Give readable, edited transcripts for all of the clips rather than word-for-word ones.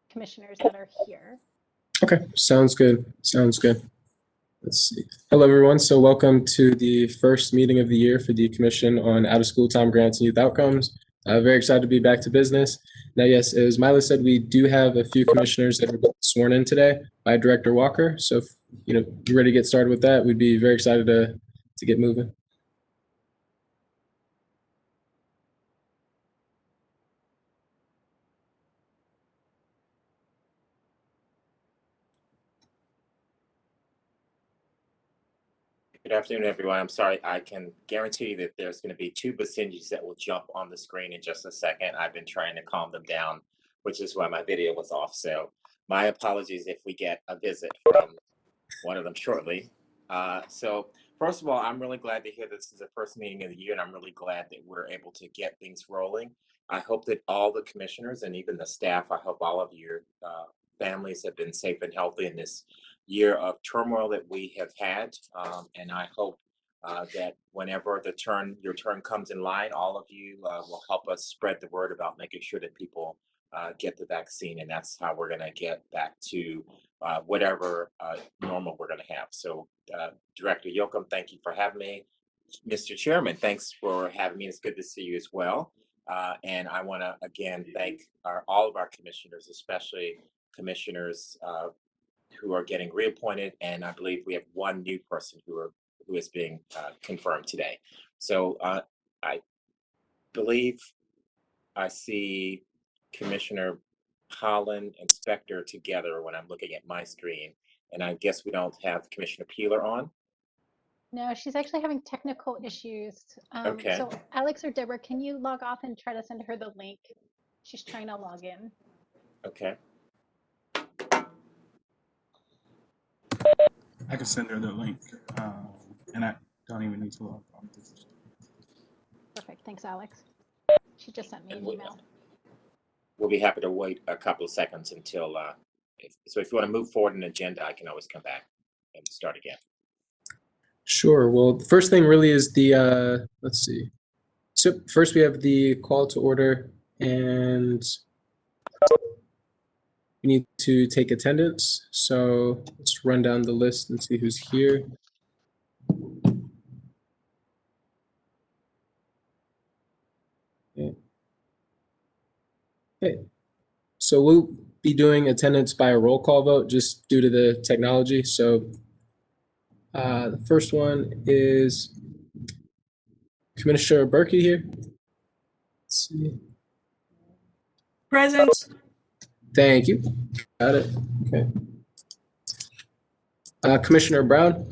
commissioners that are here. Okay, sounds good. Sounds good. Let's see. Hello, everyone. So welcome to the first meeting of the year for the Commission on Out-of-School Time Grants and Youth Outcomes. Very excited to be back to business. Now, yes, as Mila said, we do have a few commissioners that are sworn in today by Director Walker. So if you're ready to get started with that, we'd be very excited to get moving. Good afternoon, everyone. I'm sorry, I can guarantee that there's going to be two Basenjis that will jump on the screen in just a second. I've been trying to calm them down, which is why my video was off. So my apologies if we get a visit from one of them shortly. So first of all, I'm really glad to hear this is the first meeting of the year, and I'm really glad that we're able to get things rolling. I hope that all the commissioners and even the staff, I hope all of your families have been safe and healthy in this year of turmoil that we have had, and I hope that whenever your turn comes in line, all of you will help us spread the word about making sure that people get the vaccine, and that's how we're going to get back to whatever normal we're going to have. So Director Yoakum, thank you for having me. Mr. Chairman, thanks for having me. It's good to see you as well. And I want to again thank all of our commissioners, especially commissioners who are getting reappointed, and I believe we have one new person who is being confirmed today. So I believe I see Commissioner Holland and Spector together when I'm looking at my screen, and I guess we don't have Commissioner Peeler on. No, she's actually having technical issues. Okay. So Alex or Deborah, can you log off and try to send her the link? She's trying to log in. Okay. I can send her the link, and I don't even need to log on. Perfect. Thanks, Alex. She just sent me an email. We'll be happy to wait a couple of seconds until, if you want to move forward in the agenda, I can always come back and start again. Sure. Well, the first thing really is the, let's see. So first we have the call to order, and we need to take attendance. So let's run down the list and see who's here. Okay. So we'll be doing attendance by a roll call vote just due to the technology. So the first one is Commissioner Berkey here. Let's see. Present. Thank you. Got it. Okay. Commissioner Brown.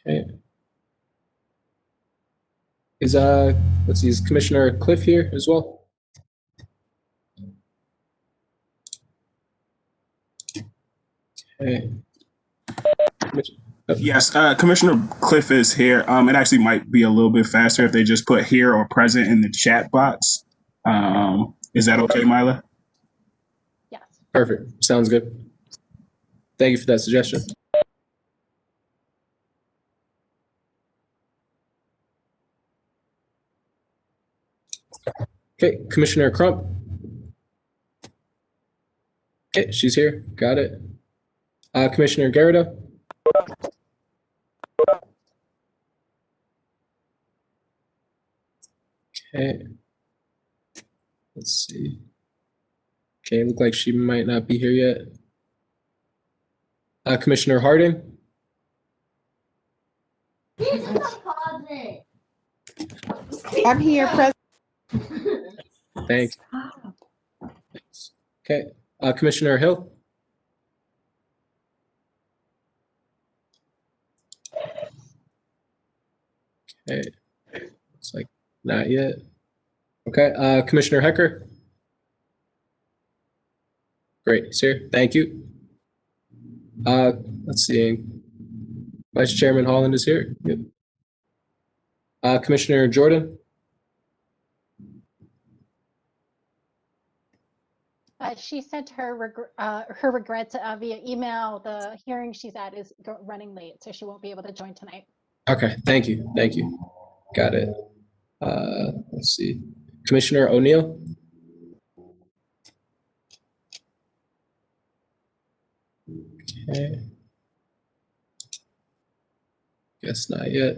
Okay. Let's see, is Commissioner Cliff here as well? Okay. Yes, Commissioner Cliff is here. It actually might be a little bit faster if they just put here or present in the chat box. Is that okay, Mila? Yes. Perfect. Sounds good. Thank you for that suggestion. Okay, Commissioner Crump. Okay, she's here. Got it. Commissioner Garrido. Okay. Let's see. Okay, look like she might not be here yet. Commissioner Harding. I'm here, President. Thanks. Okay, Commissioner Hill. Okay, looks like not yet. Okay, Commissioner Hecker. Great, he's here. Thank you. Let's see. Vice Chairman Holland is here. Yep. Commissioner Jordan. She sent her regrets via email. The hearing she's at is running late, so she won't be able to join tonight. Okay, thank you. Thank you. Got it. Let's see, Commissioner O'Neill. Okay. Guess not yet.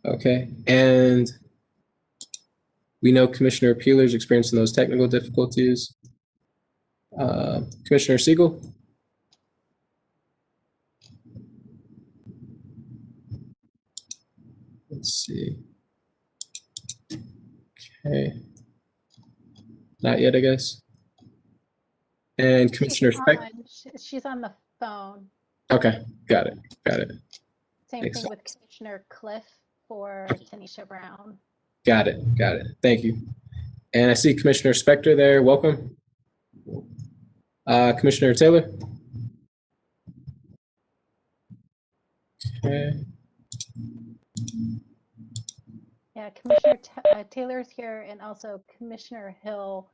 Okay, and we know Commissioner Peeler's experiencing those technical difficulties. Commissioner Siegel. Let's see. Okay. Not yet, I guess. And Commissioner Speck. She's on the phone. Okay, got it. Same Makes thing with Commissioner Cliff for Tanisha Brown. Got it. Thank you. And I see Commissioner Spector there. Welcome. Commissioner Taylor. Okay. Yeah, Commissioner Taylor's here, and also Commissioner Hill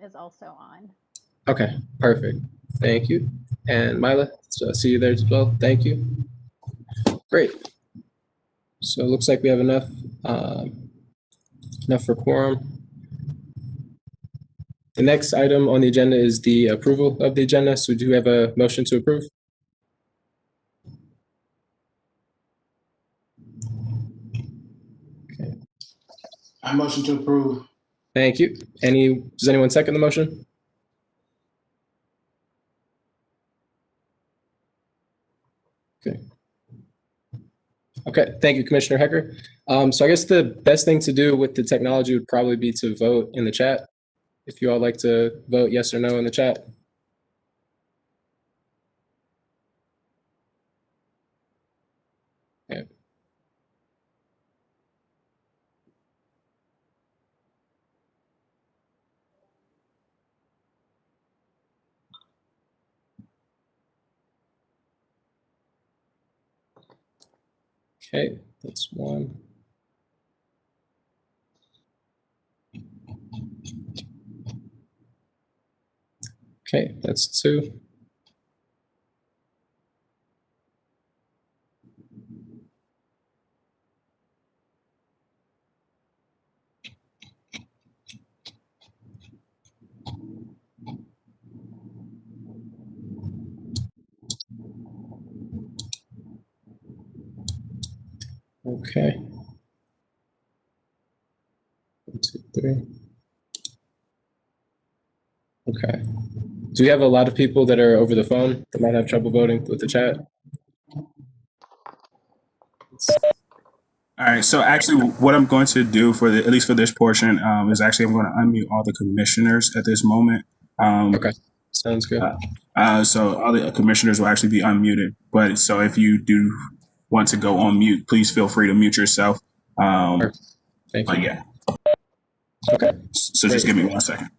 is also on. Okay, perfect. Thank you. And Mila, so I see you there as well. Thank you. Great. So it looks like we have enough for quorum. The next item on the agenda is the approval of the agenda. So do you have a motion to approve? Okay. I motion to approve. Thank you. Does anyone second the motion? Okay, thank you, Commissioner Hecker. So I guess the best thing to do with the technology would probably be to vote in the chat. If you all like to vote yes or no in the chat. Okay. Okay, that's one. Okay, that's two. Okay. 1, 2, 3. Okay. Do we have a lot of people that are over the phone that might have trouble voting with the chat? All right. So actually, what I'm going to do at least for this portion, is actually I'm going to unmute all the commissioners at this moment. Okay, sounds good. So all the commissioners will actually be unmuted. But so if you do want to go on mute, please feel free to mute yourself. Thank you. Yeah. Okay. So just give me 1 second.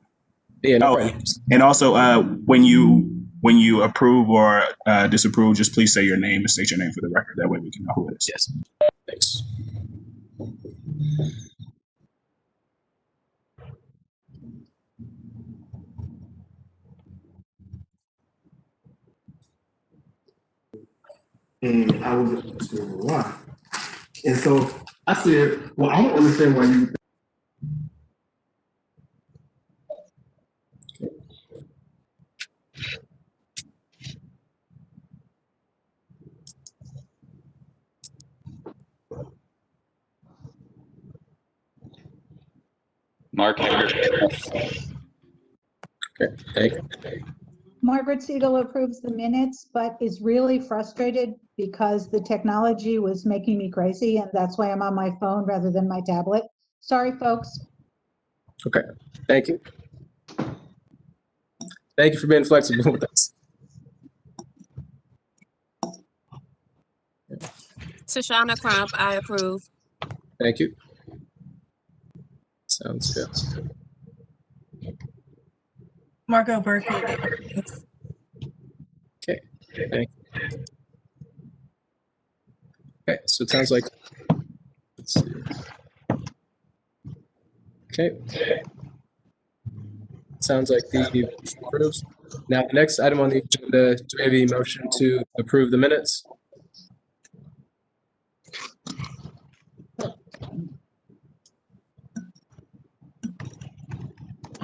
Yeah, no problem. And also, when you approve or disapprove, just please say your name and state your name for the record. That way we can know who it is. Yes. Thanks. And I was why. And so I said, well, I don't understand why you. Mark Hager. Okay, thank you. Margaret Siegel approves the minutes, but is really frustrated because the technology was making me crazy, and that's why I'm on my phone rather than my tablet. Sorry, folks. Okay, thank you. Thank you for being flexible with us. Shoshana Crump, I approve. Thank you. Sounds good. Margot Berkeley. Okay, thank you. Okay, so it sounds like, let's see. Okay. Sounds like the motion approves. Now, the next item on the agenda, do we have a motion to approve the minutes?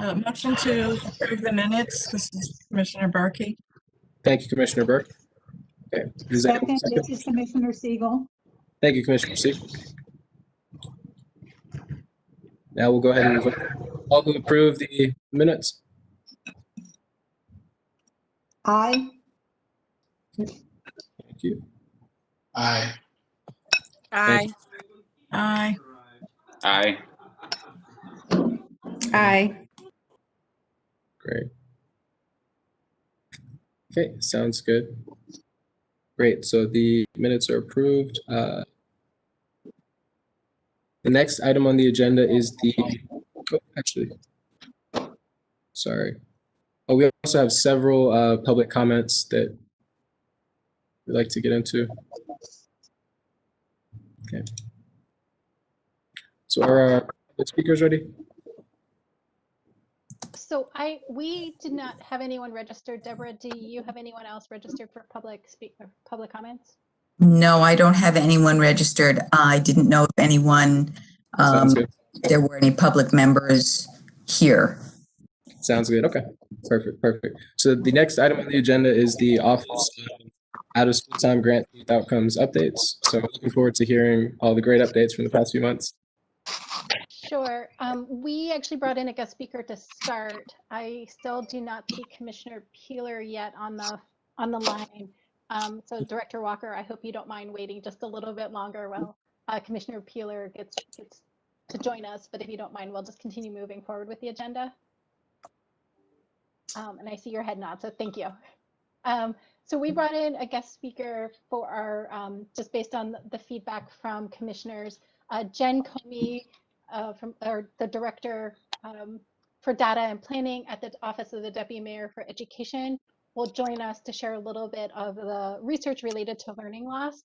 Motion to approve the minutes. This is Commissioner Berkey. Thank you, Commissioner Burke. Okay. Is there anyone Second, this is Commissioner Siegel. Thank you, Commissioner Siegel. Now we'll go ahead and vote. All who approve the minutes? Aye. Thank you. Aye. Aye. Aye. Aye. Aye. Great. Okay, sounds good. Great, so the minutes are approved. The next item on the agenda is sorry. Oh, we also have several public comments that we'd like to get into. Okay. So are the speakers ready? So we did not have anyone registered. Deborah, do you have anyone else registered for public comments? No, I don't have anyone registered. I didn't know if anyone, Sounds good. there were any public members here. Sounds good. Okay. Perfect. So the next item on the agenda is the Office of Out of School Time Grant Youth Outcomes updates. So I'm looking forward to hearing all the great updates from the past few months. Sure. We actually brought in a guest speaker to start. I still do not see Commissioner Peeler yet on the line. So Director Walker, I hope you don't mind waiting just a little bit longer while Commissioner Peeler gets to join us. But if you don't mind, we'll just continue moving forward with the agenda. And I see your head nod, so thank you. So we brought in a guest speaker for our, just based on the feedback from commissioners, Jen Comey, the director for data and planning at the Office of the Deputy Mayor for Education, will join us to share a little bit of the research related to learning loss.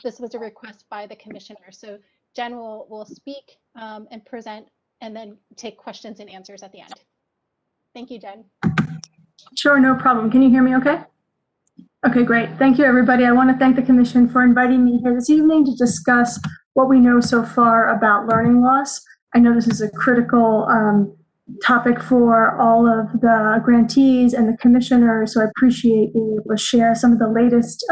This was a request by the commissioner. So Jen will speak and present and then take questions and answers at the end. Thank you, Jen. Sure, no problem. Can you hear me okay? Okay, great. Thank you, everybody. I want to thank the Commission for inviting me here this evening to discuss what we know so far about learning loss. I know this is a critical topic for all of the grantees and the commissioners, so I appreciate being able to share some of the latest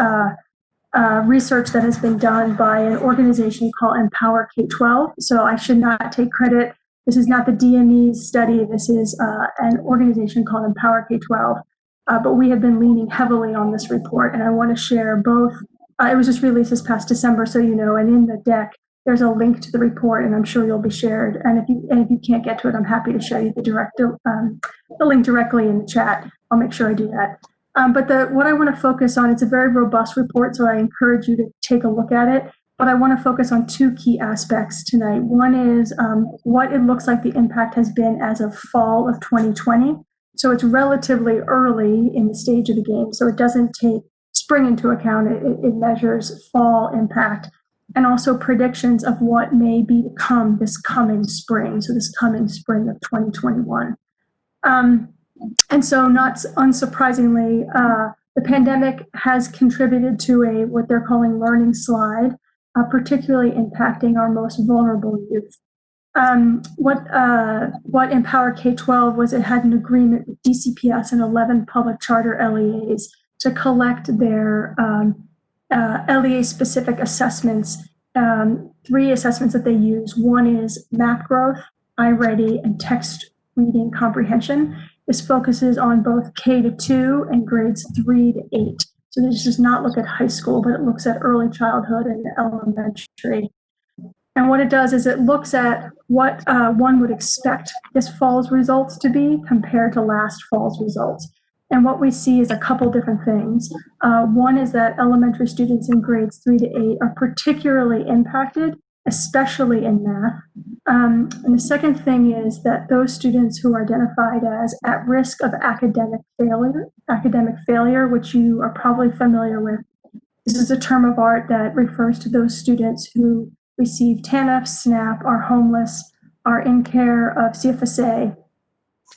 research that has been done by an organization called Empower K-12. So I should not take credit. This is not the DME's study. This is an organization called Empower K-12. But we have been leaning heavily on this report, and I want to share both. It was just released this past December, so you know, and in the deck, there's a link to the report, and I'm sure you'll be shared. And if you can't get to it, I'm happy to show you the link directly in the chat. I'll make sure I do that. But what I want to focus on, it's a very robust report, so I encourage you to take a look at it. But I want to focus on two key aspects tonight. One is what it looks like the impact has been as of fall of 2020. So it's relatively early in the stage of the game, so it doesn't take spring into account. It measures fall impact and also predictions of what may be to come this coming spring, so this coming spring of 2021. And so not unsurprisingly, the pandemic has contributed to what they're calling learning slide, particularly impacting our most vulnerable youth. What Empower K-12 was, it had an agreement with DCPS and 11 public charter LEAs to collect their LEA-specific assessments, 3 assessments that they use. One is math growth, iReady, and text reading comprehension. This focuses on both K-2 and grades 3 to 8. So this does not look at high school, but it looks at early childhood and elementary. And what it does is it looks at what one would expect this fall's results to be compared to last fall's results. And what we see is a couple different things. One is that elementary students in grades 3 to 8 are particularly impacted, especially in math. And the second thing is that those students who are identified as at risk of academic failure, which you are probably familiar with, this is a term of art that refers to those students who receive TANF, SNAP, are homeless, are in care of CFSA,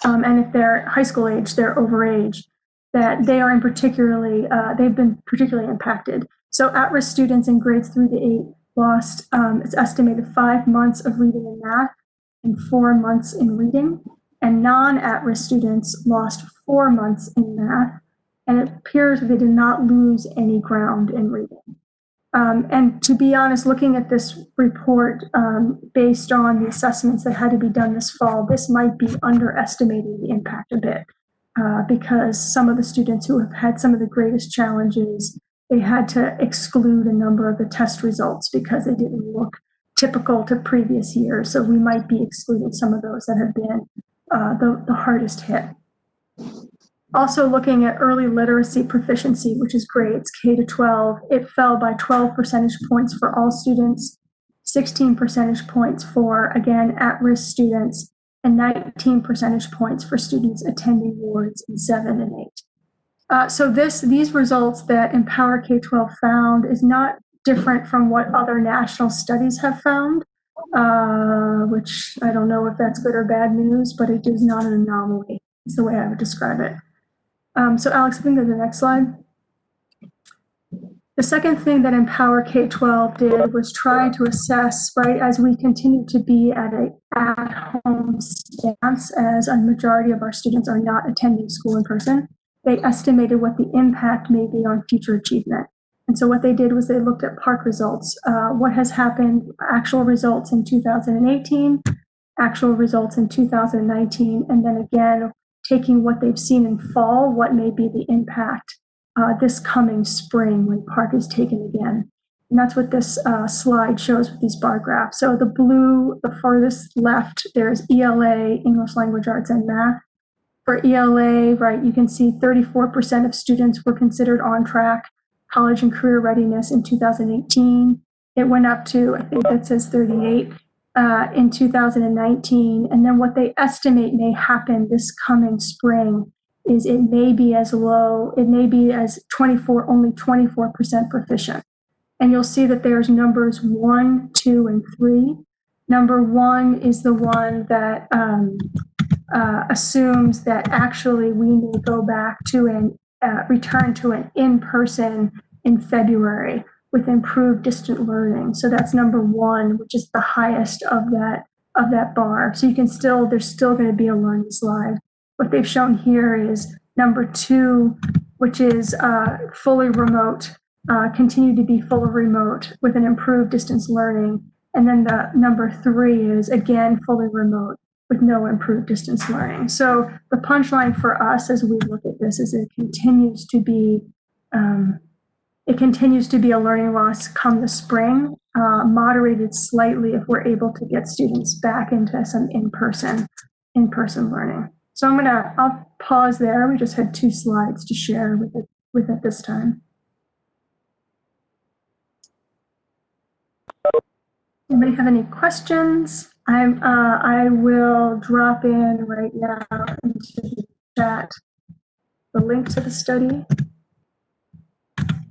and if they're high school age, they're overage, that they are they've been particularly impacted. So at-risk students in grades 3 to 8 lost, it's estimated 5 months of reading and math and 4 months in reading. and non-at-risk students lost 4 months in math, and it appears that they did not lose any ground in reading. And to be honest, looking at this report based on the assessments that had to be done this fall, this might be underestimating the impact a bit because some of the students who have had some of the greatest challenges, they had to exclude a number of the test results because they didn't look typical to previous years. So we might be excluding some of those that have been the hardest hit. Also looking at early literacy proficiency, which is grades K to 12, it fell by 12 percentage points for all students, 16 percentage points for, again, at-risk students, and 19 percentage points for students attending wards in 7 and 8. So these results that Empower K-12 found is not different from what other national studies have found, which I don't know if that's good or bad news, but it is not an anomaly. It's the way I would describe it. So Alex, I think go to the next slide. The second thing that Empower K-12 did was try to assess, right, as we continue to be at an at-home stance, as a majority of our students are not attending school in person, they estimated what the impact may be on future achievement. And so what they did was they looked at PARCC results, what has happened, actual results in 2018, actual results in 2019, and then again, taking what they've seen in fall, what may be the impact this coming spring when PARCC is taken again. And that's what this slide shows with these bar graphs. So the blue, the farthest left, there's ELA, English Language Arts and Math. For ELA, right, you can see 34% of students were considered on track, college and career readiness in 2018. It went up to, I think that says 38 in 2019. And then what they estimate may happen this coming spring is it may be as low, it may be as only 24% proficient. And you'll see that there's numbers 1, 2, and 3. Number 1 is the one that assumes that actually we may go back to and return to an in-person in February with improved distant learning. So that's number 1, which is the highest of that bar. So you can still, there's still going to be a learning slide. What they've shown here is number 2, which is fully remote, continue to be fully remote with an improved distance learning. And then the number 3 is again fully remote with no improved distance learning. So the punchline for us as we look at this is it continues to be a learning loss come the spring, moderated slightly if we're able to get students back into some in-person learning. So I'll pause there. We just had 2 slides to share with it this time. Anybody have any questions? I will drop in right now into the chat the link to the study.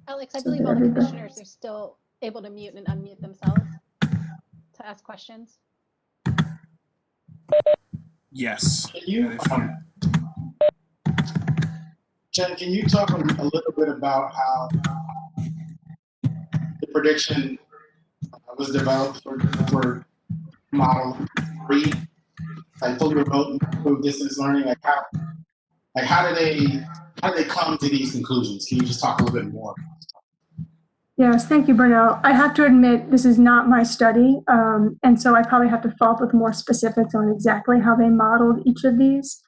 Alex, I believe all the commissioners are still able to mute and unmute themselves to ask questions. Yes. Jen, can you talk a little bit about how the prediction was developed for model 3, like fully remote and improved distance learning? How do they come to these conclusions? Can you just talk a little bit more? Yes, thank you, Burnell. I have to admit, this is not my study, and so I probably have to follow up with more specifics on exactly how they modeled each of these.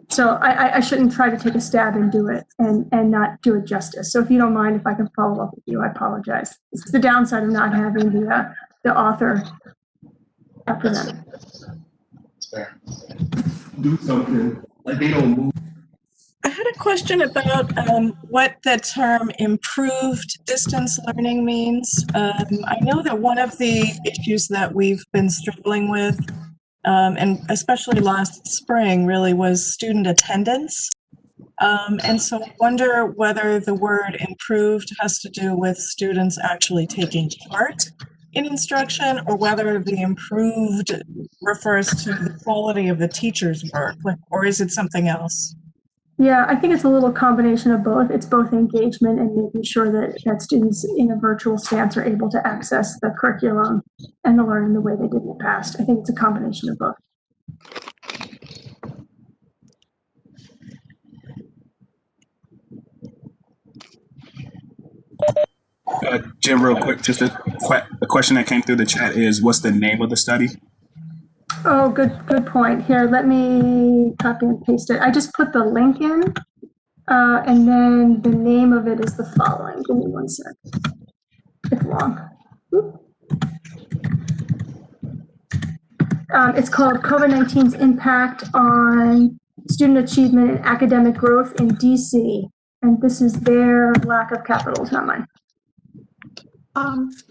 So I shouldn't try to take a stab and do it and not do it justice. So if you don't mind, if I can follow up with you, I apologize. It's the downside of not having the author present. That's fair. Do something like they don't move. I had a question about what the term improved distance learning means. I know that one of the issues that we've been struggling with, and especially last spring, really was student attendance. And so I wonder whether the word improved has to do with students actually taking part in instruction, or whether the improved refers to the quality of the teacher's work, or is it something else? Yeah, I think it's a little combination of both. It's both engagement and making sure that students in a virtual stance are able to access the curriculum and the learning the way they did in the past. I think it's a combination of both. Jim, real quick, just a question that came through the chat is, what's the name of the study? Oh, good point. Here, let me copy and paste it. I just put the link in, and then the name of it is the following. Give me one sec. It's long. It's called COVID-19's Impact on Student Achievement and Academic Growth in DC. And this is their lack of capitals, not mine.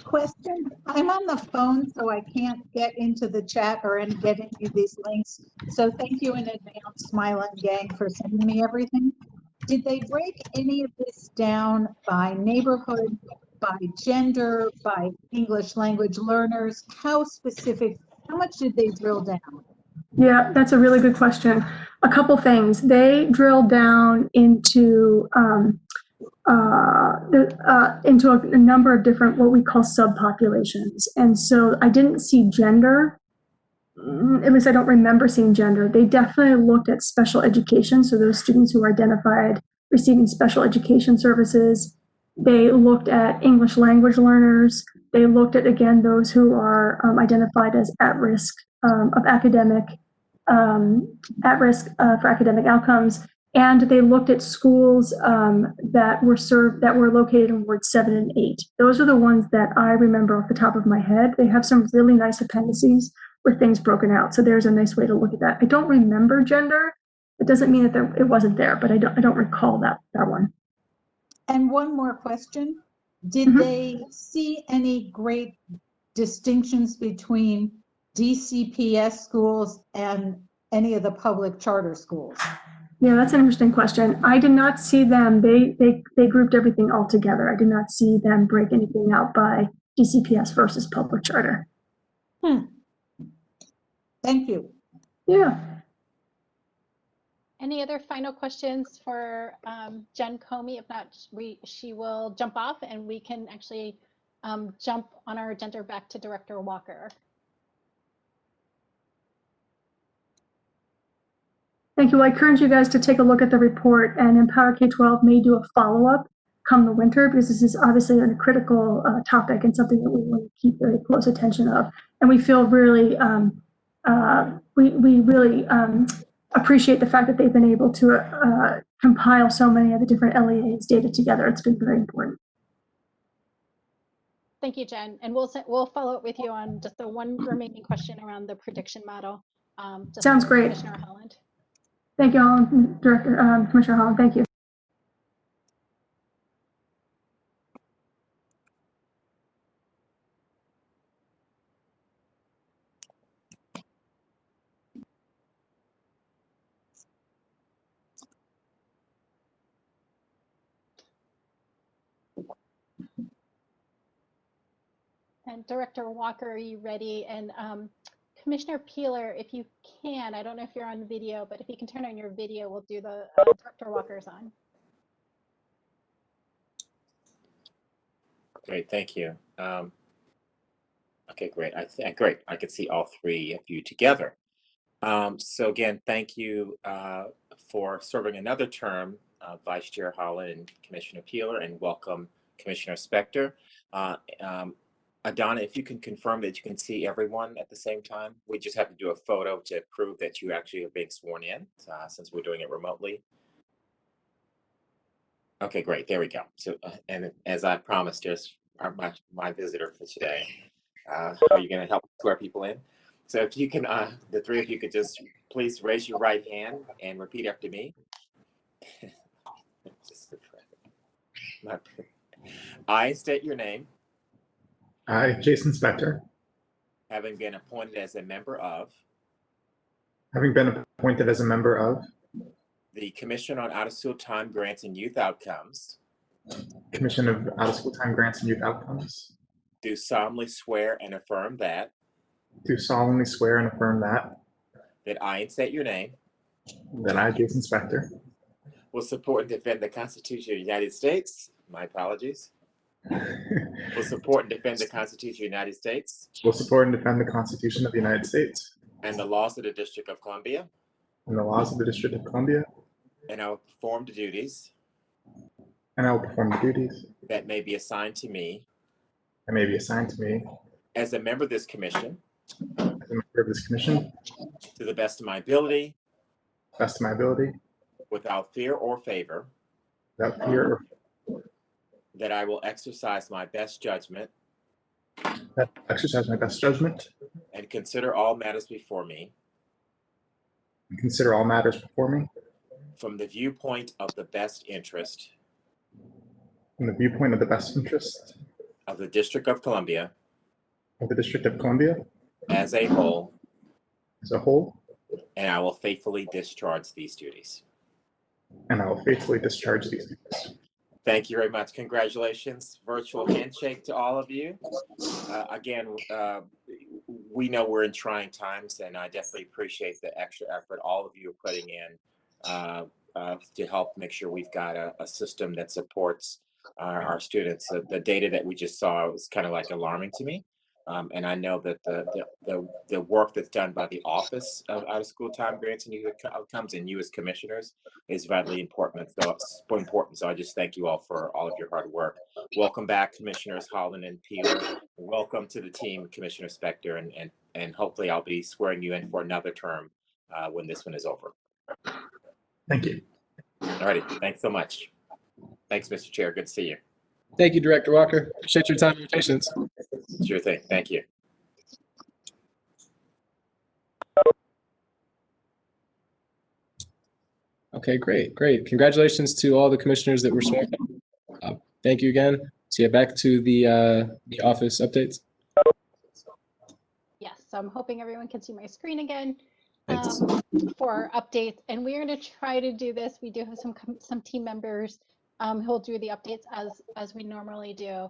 Question, I'm on the phone, so I can't get into the chat or get into these links. So thank you in advance, Smile and Gang, for sending me everything. Did they break any of this down by neighborhood, by gender, by English language learners? How specific, how much did they drill down? Yeah, that's a really good question. A couple things. They drilled down into a number of different what we call subpopulations. And so I didn't see gender, at least I don't remember seeing gender. They definitely looked at special education, so those students who were identified receiving special education services. They looked at English language learners. They looked at, again, those who are identified as at risk for academic outcomes. And they looked at schools that were located in wards 7 and 8. Those are the ones that I remember off the top of my head. They have some really nice appendices with things broken out. So there's a nice way to look at that. I don't remember gender. It doesn't mean that it wasn't there, but I don't recall that one. And one more question. Did they see any great distinctions between DCPS schools and any of the public charter schools? Yeah, that's an interesting question. I did not see them. They grouped everything all together. I did not see them break anything out by DCPS versus public charter. Thank you. Yeah. Any other final questions for Jen Comey? If not, she will jump off and we can actually jump on our agenda back to Director Walker. Thank you. Well, I encourage you guys to take a look at the report, and Empower K-12 may do a follow-up come the winter, because this is obviously a critical topic and something that we want to keep very close attention of. And we feel really, we really appreciate the fact that they've been able to compile so many of the different LEA's data together. It's been very important. Thank you, Jen. And we'll follow up with you on just the one remaining question around the prediction model. Sounds great. Commissioner Holland. Thank you, Holland, Commissioner Holland. Thank you. And Director Walker, are you ready? And Commissioner Peeler, if you can, I don't know if you're on video, but if you can turn on your video, we'll do the Director Walker's on. Great, thank you. Okay, great. Great. I can see all three of you together. So again, thank you for serving another term, Vice Chair Holland and Commissioner Peeler, and welcome Commissioner Spector. Adana, if you can confirm that you can see everyone at the same time. We just have to do a photo to prove that you actually are being sworn in, since we're doing it remotely. Okay, great. There we go. So, and as I promised, there's my visitor for today. Are you going to help swear people in? So if you can, the three of you could just please raise your right hand and repeat after me. I state your name. I, Jason Spector, Having been appointed as a member of the Commission on Out-of-School Time Grants and Youth Outcomes, Commission of Out-of-School Time Grants and Youth Outcomes, do solemnly swear and affirm that that I state your name, that I, Jason Spector, will support and defend the Constitution of the United States. My apologies. Will support and defend the Constitution of the United States. will support and defend the Constitution of the United States And the laws of the District of and the laws of the District of Columbia, And I will perform the duties and I will perform the duties that may be assigned to me that may be assigned to me as a member of this commission as a member of this commission, to the best of my ability, best of my ability, without fear or favor, without fear that I will exercise my best judgment or exercise my best judgment, and consider all matters before me and consider all matters before me from the viewpoint of the best interest from the viewpoint of the best interest of the District of Columbia of the District of Columbia as a whole, as a whole, and I will faithfully discharge these duties. and I will faithfully discharge these duties. Thank you very much. Congratulations. Virtual handshake to all of you. Again, we know we're in trying times, and I definitely appreciate the extra effort all of you are putting in to help make sure we've got a system that supports our students. The data that we just saw was kind of like alarming to me. And I know that the work that's done by the Office of Out of School Time Grants and Youth Outcomes and you as commissioners is vitally important. So I just thank you all for all of your hard work. Welcome back, Commissioners Holland and Peeler. Welcome to the team, Commissioner Spector, and hopefully I'll be swearing you in for another term when this one is over. Thank you. All righty, thanks so much. Thanks, Mr. Chair. Good to see you. Thank you, Director Walker. Appreciate your time and your patience. Sure thing. Thank you. Okay, great. Congratulations to all the commissioners that were sworn. Thank you again. So yeah, back to the office updates. Yes, so I'm hoping everyone can see my screen again Thanks. for updates. And we're going to try to do this. We do have some team members who'll do the updates as we normally do.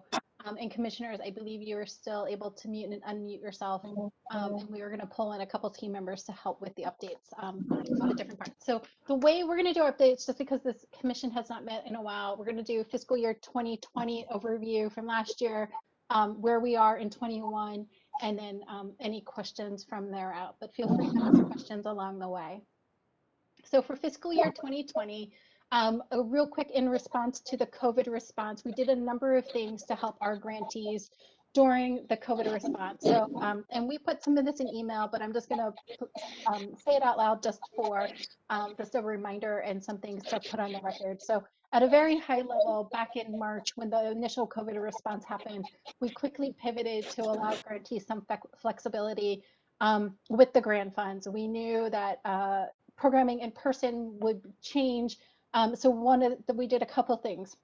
And commissioners, I believe you are still able to mute and unmute yourself. And we are going to pull in a couple team members to help with the updates for the different parts. So the way we're going to do our updates, just because this commission has not met in a while, we're going to do fiscal year 2020 overview from last year, where we are in 21, and then any questions from there out. But feel free to ask questions along the way. So for fiscal year 2020, a real quick in response to the COVID response, we did a number of things to help our grantees during the COVID response. So, and we put some of this in email, but I'm just going to say it out loud just for just a reminder and some things to put on the record. So at a very high level, back in March, when the initial COVID response happened, we quickly pivoted to allow grantees some flexibility with the grant funds. We knew that programming in person would change. So we did a couple things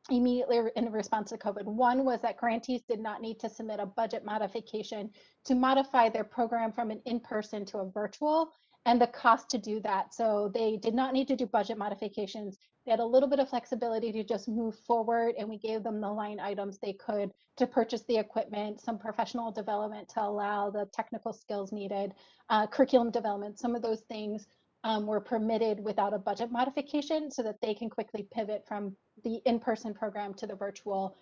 immediately in response to COVID. One was that grantees did not need to submit a budget modification to modify their program from an in-person to a virtual, and the cost to do that. So they did not need to do budget modifications. They had a little bit of flexibility to just move forward, and we gave them the line items they could to purchase the equipment, some professional development to allow the technical skills needed, curriculum development, some of those things were permitted without a budget modification so that they can quickly pivot from the in-person program to the virtual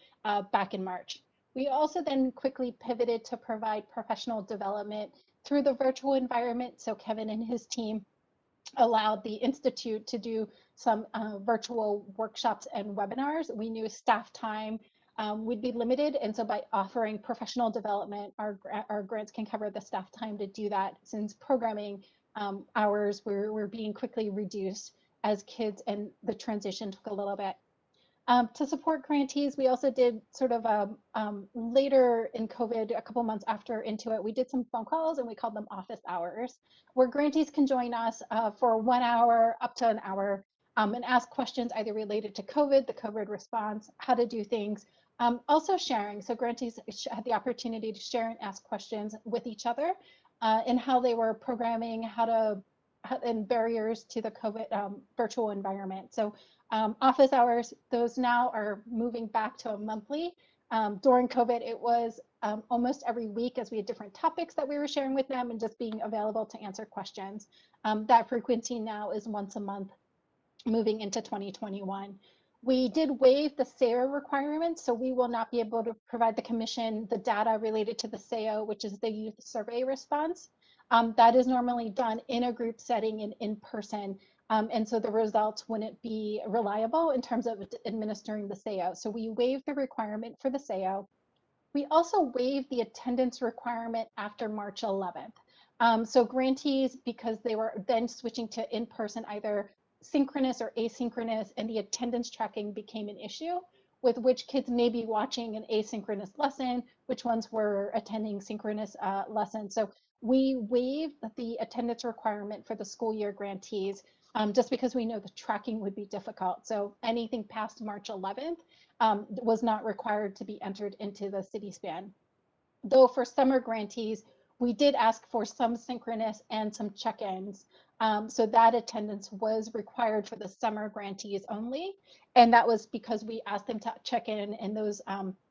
back in March. We also then quickly pivoted to provide professional development through the virtual environment. So Kevin and his team allowed the Institute to do some virtual workshops and webinars. We knew staff time would be limited. And so by offering professional development, our grants can cover the staff time to do that, since programming hours were being quickly reduced as kids and the transition took a little bit. To support grantees, we also did sort of later in COVID, a couple months after into it, we did some phone calls and we called them office hours, where grantees can join us for 1 hour up to an hour and ask questions either related to COVID, the COVID response, how to do things, also sharing. So grantees had the opportunity to share and ask questions with each other and how they were programming, and barriers to the COVID virtual environment. So office hours, those now are moving back to a monthly. During COVID, it was almost every week, as we had different topics that we were sharing with them and just being available to answer questions. That frequency now is once a month moving into 2021. We did waive the SAO requirements, so we will not be able to provide the commission the data related to the SAO, which is the youth survey response. That is normally done in a group setting and in person. And so the results wouldn't be reliable in terms of administering the SAO. So we waived the requirement for the SAO. We also waived the attendance requirement after March 11th. So grantees, because they were then switching to in-person, either synchronous or asynchronous, and the attendance tracking became an issue with which kids may be watching an asynchronous lesson, which ones were attending synchronous lessons. So we waived the attendance requirement for the school year grantees just because we know the tracking would be difficult. So anything past March 11th was not required to be entered into the city span. Though for summer grantees, we did ask for some synchronous and some check-ins. So that attendance was required for the summer grantees only. And that was because we asked them to check in and those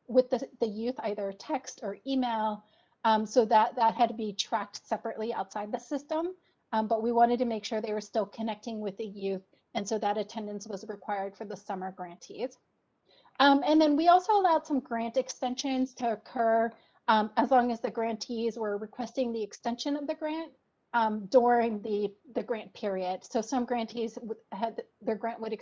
with the youth, either text or email. So that had to be tracked separately outside the system. But we wanted to make sure they were still connecting with the youth. And so that attendance was required for the summer grantees. And then we also allowed some grant extensions to occur as long as the grantees were requesting the extension of the grant during the grant period. So some grantees had their grant would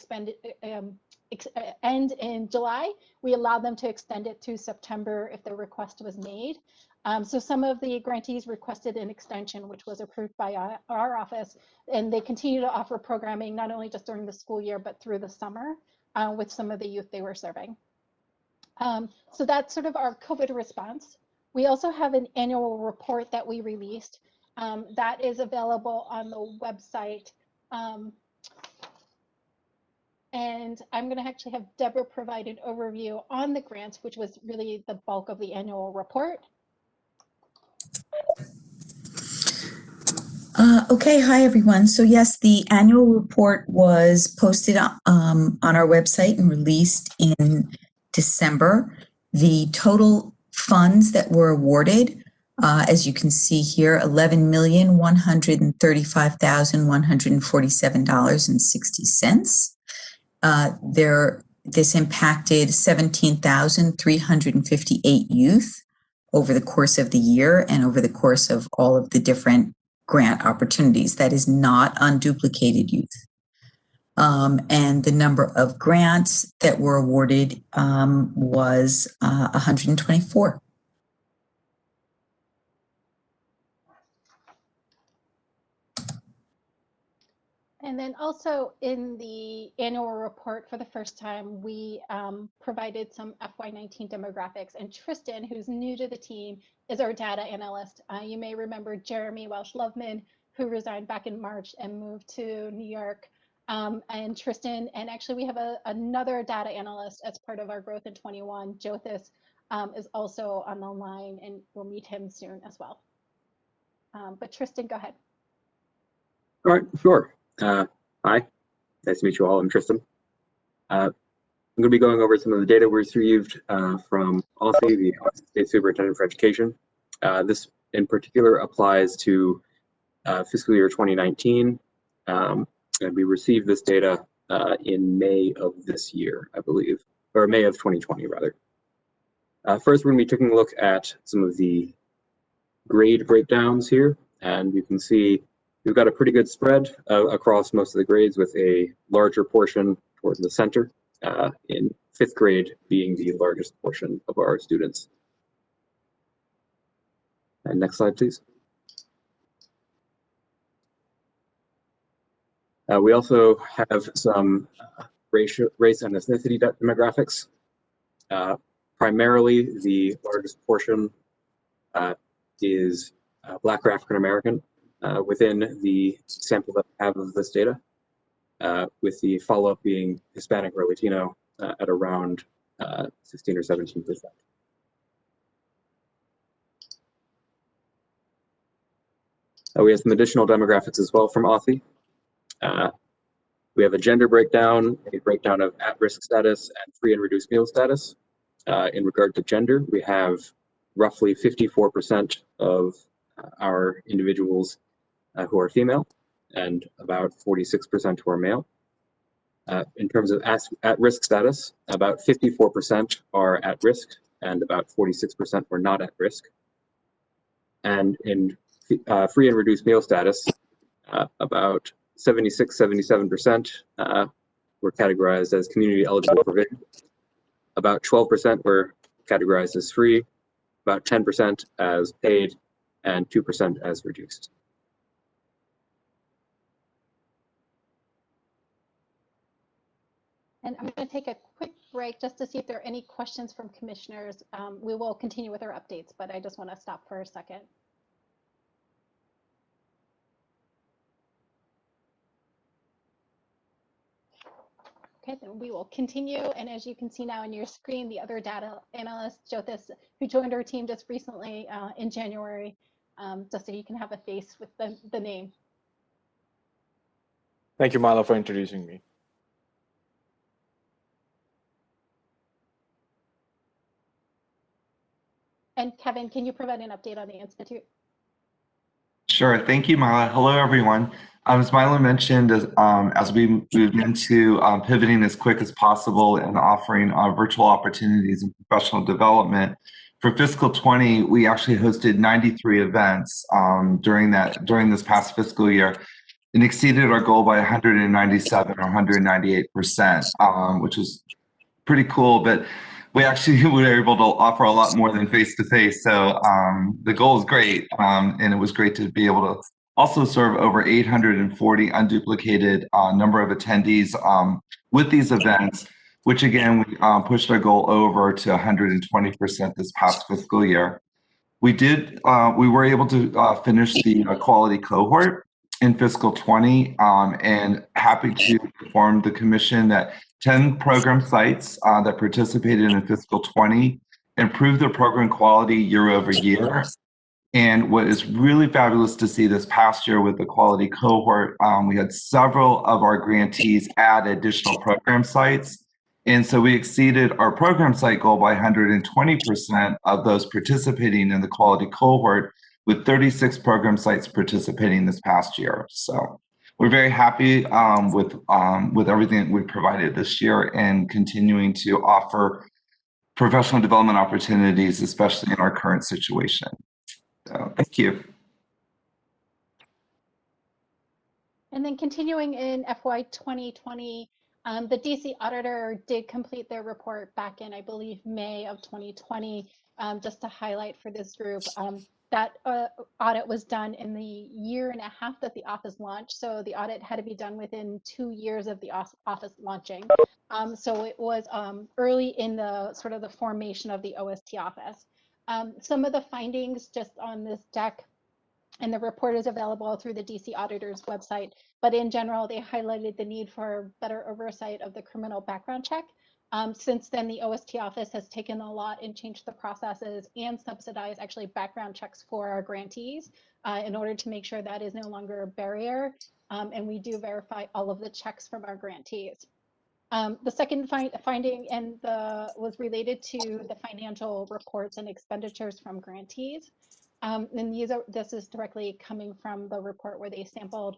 end in July. We allowed them to extend it to September if the request was made. So some of the grantees requested an extension, which was approved by our office, and they continue to offer programming not only just during the school year, but through the summer with some of the youth they were serving. So that's sort of our COVID response. We also have an annual report that we released that is available on the website. And I'm going to actually have Deborah provide an overview on the grants, which was really the bulk of the annual report. Okay, hi everyone. So yes, the annual report was posted on our website and released in December. The total funds that were awarded, as you can see here, $11,135,147.60. This impacted 17,358 youth over the course of the year and over the course of all of the different grant opportunities. That is not unduplicated youth. And the number of grants that were awarded was 124. And then also in the annual report for the first time, we provided some FY19 demographics. And Tristan, who's new to the team, is our data analyst. You may remember Jeremy Welsh-Loveman, who resigned back in March and moved to New York. And Tristan, and actually we have another data analyst as part of our growth in 21, Jothis, is also on the line, and we'll meet him soon as well. But Tristan, go ahead. All right, sure. Hi, nice to meet you all. I'm Tristan. I'm going to be going over some of the data we received from OSSE, the State Superintendent for Education. This in particular applies to fiscal year 2019, and we received this data in May of this year, I believe, or May of 2020, rather. First, we're going to be taking a look at some of the grade breakdowns here, and you can see we've got a pretty good spread across most of the grades, with a larger portion towards the center, in 5th grade being the largest portion of our students. And next slide, please. We also have some race and ethnicity demographics. Primarily, the largest portion is Black or African American within the sample that we have of this data, with the follow-up being Hispanic or Latino at around 16 or 17%. We have some additional demographics as well from OSSE. We have a gender breakdown, a breakdown of at-risk status and free and reduced meal status. In regard to gender, we have roughly 54% of our individuals who are female, and about 46% who are male. In terms of at-risk status, about 54% are at risk, and about 46% were not at risk. And in free and reduced meal status, about 77% were categorized as community eligible provision. About 12% were categorized as free, about 10% as paid, and 2% as reduced. And I'm going to take a quick break just to see if there are any questions from commissioners. We will continue with our updates, but I just want to stop for a second. Okay, then we will continue. And as you can see now on your screen, the other data analyst, Jyotis, who joined our team just recently in January, just so you can have a face with the name. Thank you, Milo, for introducing me. And Kevin, can you provide an update on the Institute? Sure. Thank you, Mila. Hello, everyone. As Mila mentioned, as we moved into pivoting as quick as possible and offering virtual opportunities and professional development, for fiscal 20, we actually hosted 93 events during this past fiscal year and exceeded our goal by 197 or 198%, which is pretty cool. But we actually were able to offer a lot more than face-to-face. So the goal is great. And it was great to be able to also serve over 840 unduplicated number of attendees with these events, which again, we pushed our goal over to 120% this past fiscal year. We were able to finish the quality cohort in fiscal 20 and happy to inform the commission that 10 program sites that participated in fiscal 20 improved their program quality year over year. And what is really fabulous to see this past year with the quality cohort, we had several of our grantees add additional program sites. And so we exceeded our program site goal by 120% of those participating in the quality cohort, with 36 program sites participating this past year. So we're very happy with everything that we provided this year and continuing to offer professional development opportunities, especially in our current situation. So thank you. And then continuing in FY 2020, the DC auditor did complete their report back in, I believe, May of 2020, just to highlight for this group. That audit was done in the year and a half that the office launched. So the audit had to be done within 2 years of the office launching. So it was early in the sort of the formation of the OST office. Some of the findings just on this deck, and the report is available through the DC auditor's website, but in general, they highlighted the need for better oversight of the criminal background check. Since then, the OST office has taken a lot and changed the processes and subsidized actually background checks for our grantees in order to make sure that is no longer a barrier. And we do verify all of the checks from our grantees. The second finding was related to the financial reports and expenditures from grantees. And this is directly coming from the report where they sampled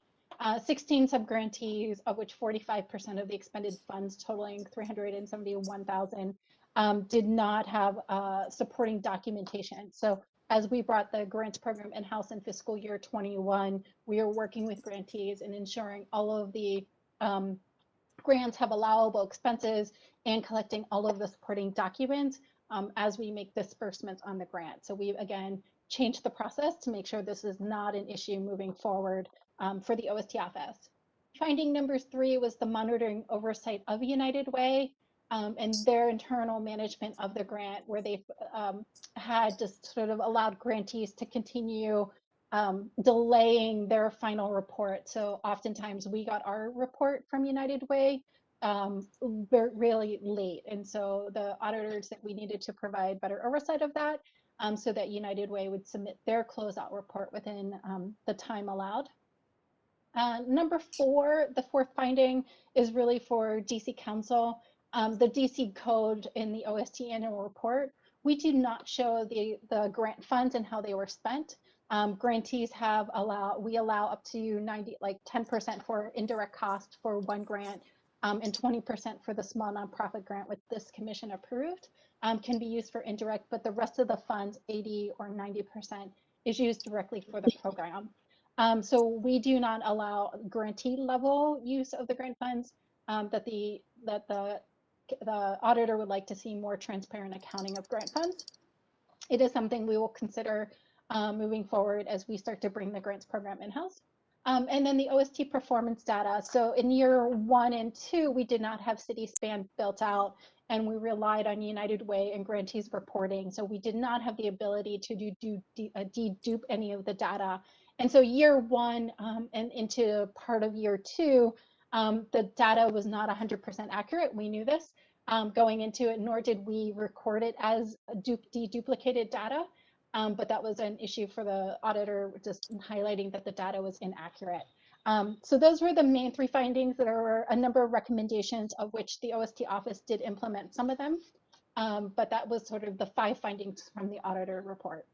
16 subgrantees, of which 45% of the expended funds totaling $371,000 did not have supporting documentation. So as we brought the grants program in-house in fiscal year 21, we are working with grantees and ensuring all of the grants have allowable expenses and collecting all of the supporting documents as we make disbursements on the grant. So we've again changed the process to make sure this is not an issue moving forward for the OST office. Finding number 3 was the monitoring oversight of United Way and their internal management of the grant, where they've had just sort of allowed grantees to continue delaying their final report. So oftentimes we got our report from United Way really late. And so the auditors that we needed to provide better oversight of that so that United Way would submit their closeout report within the time allowed. Number 4, the fourth finding is really for DC Council. The DC code in the OST annual report, we do not show the grant funds and how they were spent. Grantees we allow up to 10% for indirect cost for one grant and 20% for the small nonprofit grant, which this commission approved, can be used for indirect, but the rest of the funds, 80 or 90%, is used directly for the program. So we do not allow grantee level use of the grant funds, that the auditor would like to see more transparent accounting of grant funds. It is something we will consider moving forward as we start to bring the grants program in-house. And then the OST performance data. So in year 1 and 2, we did not have CitySpan built out, and we relied on United Way and grantees reporting. So we did not have the ability to dedupe any of the data. And so year 1 and into part of year 2, the data was not 100% accurate. We knew this going into it, nor did we record it as deduplicated data. But that was an issue for the auditor, just highlighting that the data was inaccurate. So those were the main 3 findings. There were a number of recommendations, of which the OST office did implement some of them. But that was sort of the 5 findings from the auditor report.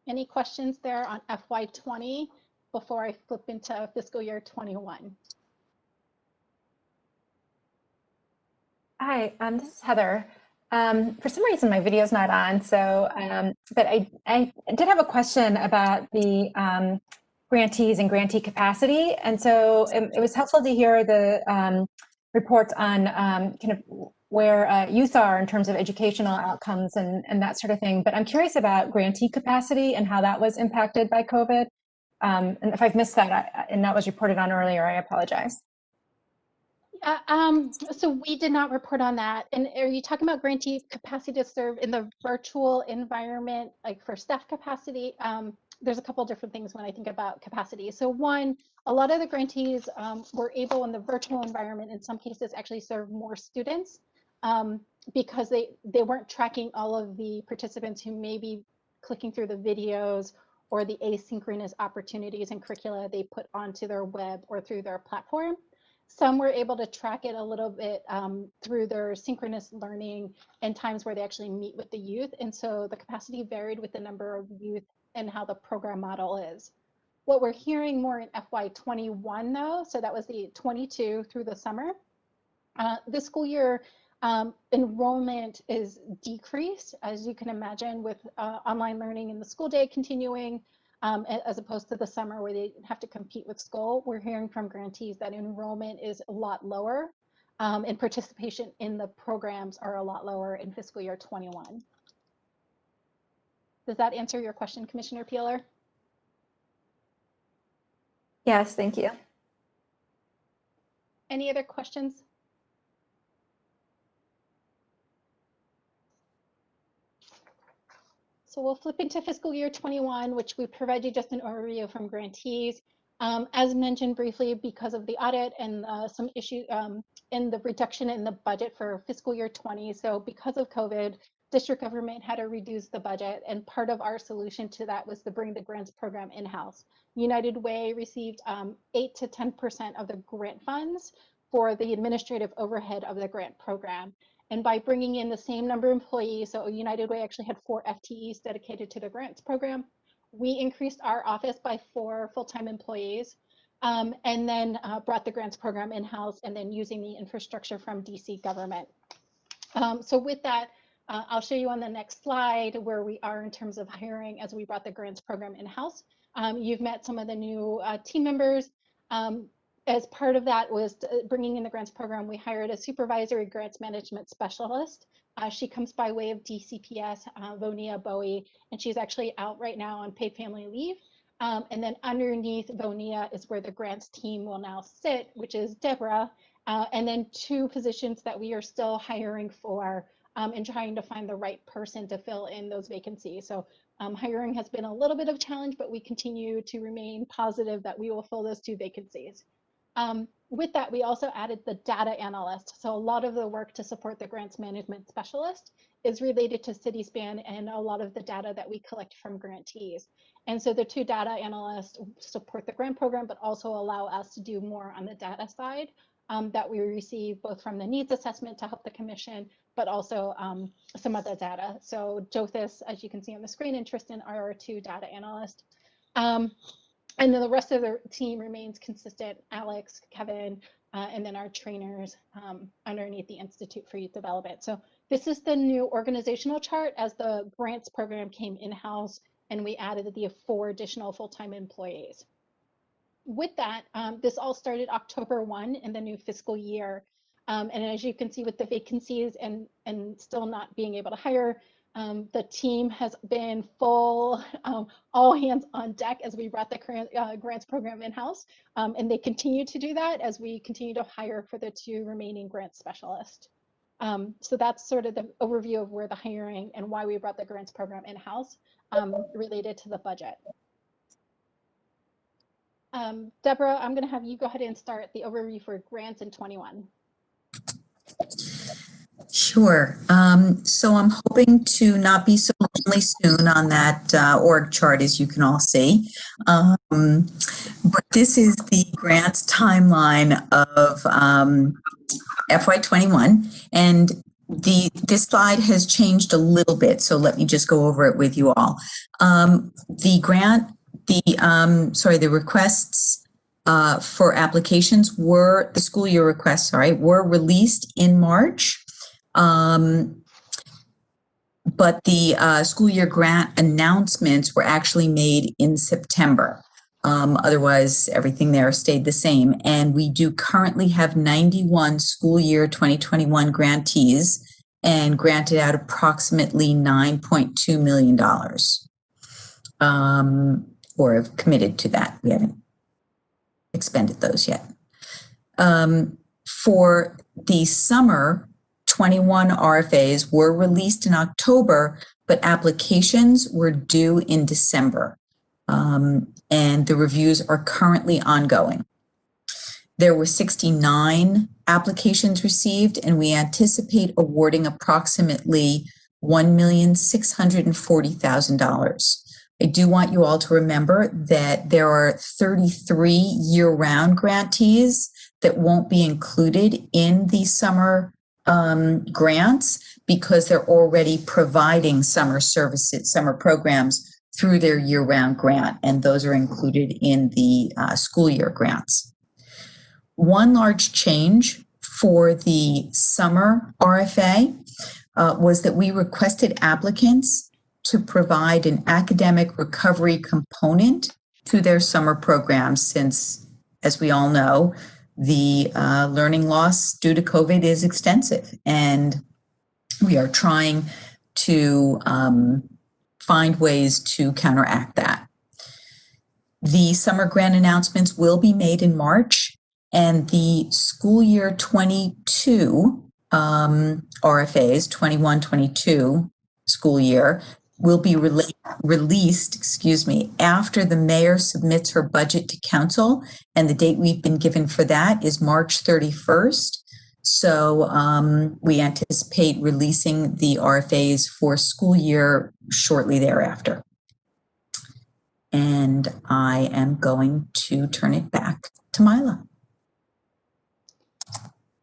Any questions there on FY20 before I flip into fiscal year 21? Hi, this is Heather. For some reason, my video's not on, so but I did have a question about the grantees and grantee capacity, and so it was helpful to hear the reports on kind of where youth are in terms of educational outcomes and that sort of thing. But I'm curious about grantee capacity and how that was impacted by COVID. And if I've missed that and that was reported on earlier, I apologize. So we did not report on that. And are you talking about grantee capacity to serve in the virtual environment, like for staff capacity? There's a couple different things when I think about capacity. So one, a lot of the grantees were able in the virtual environment, in some cases, actually serve more students because they weren't tracking all of the participants who may be clicking through the videos or the asynchronous opportunities and curricula they put onto their web or through their platform. Some were able to track it a little bit through their synchronous learning and times where they actually meet with the youth. And so the capacity varied with the number of youth and how the program model is. What we're hearing more in FY21 though, so that was the 22 through the summer. This school year enrollment is decreased, as you can imagine, with online learning in the school day continuing. As opposed to the summer where they have to compete with school. We're hearing from grantees that enrollment is a lot lower and participation in the programs are a lot lower in fiscal year 21. Does that answer your question, Commissioner Peeler? Yes, thank you. Any other questions? So we'll flip into fiscal year 21, which we provide you just an overview from grantees. As mentioned briefly, because of the audit and some issues in the reduction in the budget for fiscal year 20. So because of COVID, district government had to reduce the budget. And part of our solution to that was to bring the grants program in-house. United Way received 8 to 10% of the grant funds for the administrative overhead of the grant program. And by bringing in the same number of employees, so United Way actually had 4 FTEs dedicated to the grants program. We increased our office by 4 full-time employees and then brought the grants program in-house and then using the infrastructure from DC government. So with that, I'll show you on the next slide where we are in terms of hiring as we brought the grants program in-house. You've met some of the new team members. As part of that was bringing in the grants program, we hired a supervisory grants management specialist. She comes by way of DCPS, Vonia Bowie, and she's actually out right now on paid family leave. And then underneath Vonia is where the grants team will now sit, which is Deborah, and then 2 positions that we are still hiring for and trying to find the right person to fill in those vacancies. So hiring has been a little bit of a challenge, but we continue to remain positive that we will fill those 2 vacancies. With that, we also added the data analyst. So a lot of the work to support the grants management specialist is related to CitySpan and a lot of the data that we collect from grantees. And so the 2 data analysts support the grant program, but also allow us to do more on the data side that we receive both from the needs assessment to help the commission, but also some other data. So Jothis, as you can see on the screen, and Tristan are our 2 data analysts. And then the rest of the team remains consistent, Alex, Kevin, and then our trainers underneath the Institute for Youth Development. So this is the new organizational chart as the grants program came in-house and we added the 4 additional full-time employees. With that, this all started October 1 in the new fiscal year. And as you can see with the vacancies and still not being able to hire, the team has been full, all hands on deck as we brought the grants program in-house. And they continue to do that as we continue to hire for the 2 remaining grant specialists. So that's sort of the overview of where the hiring and why we brought the grants program in-house related to the budget. Deborah, I'm going to have you go ahead and start the overview for grants in 21. Sure. So I'm hoping to not be so lonely soon on that org chart, as you can all see. But this is the grants timeline of FY21, and this slide has changed a little bit, so let me just go over it with you all. The requests for applications were, the school year requests, were released in March. But the school year grant announcements were actually made in September. Otherwise, everything there stayed the same. And we do currently have 91 school year 2021 grantees and granted out approximately $9.2 million. Or have committed to that. We haven't expended those yet. For the summer, 21 RFAs were released in October, but applications were due in December. And the reviews are currently ongoing. There were 69 applications received, and we anticipate awarding approximately $1,640,000. I do want you all to remember that there are 33 year-round grantees that won't be included in the summer grants because they're already providing summer services, summer programs through their year-round grant, and those are included in the school year grants. One large change for the summer RFA was that we requested applicants to provide an academic recovery component to their summer programs since, as we all know, the learning loss due to COVID is extensive, and we are trying to find ways to counteract that. The summer grant announcements will be made in March, and the school year 22 RFAs, 21-22 school year, will be released, after the mayor submits her budget to council, and the date we've been given for that is March 31st. So we anticipate releasing the RFAs for school year shortly thereafter. And I am going to turn it back to Mila.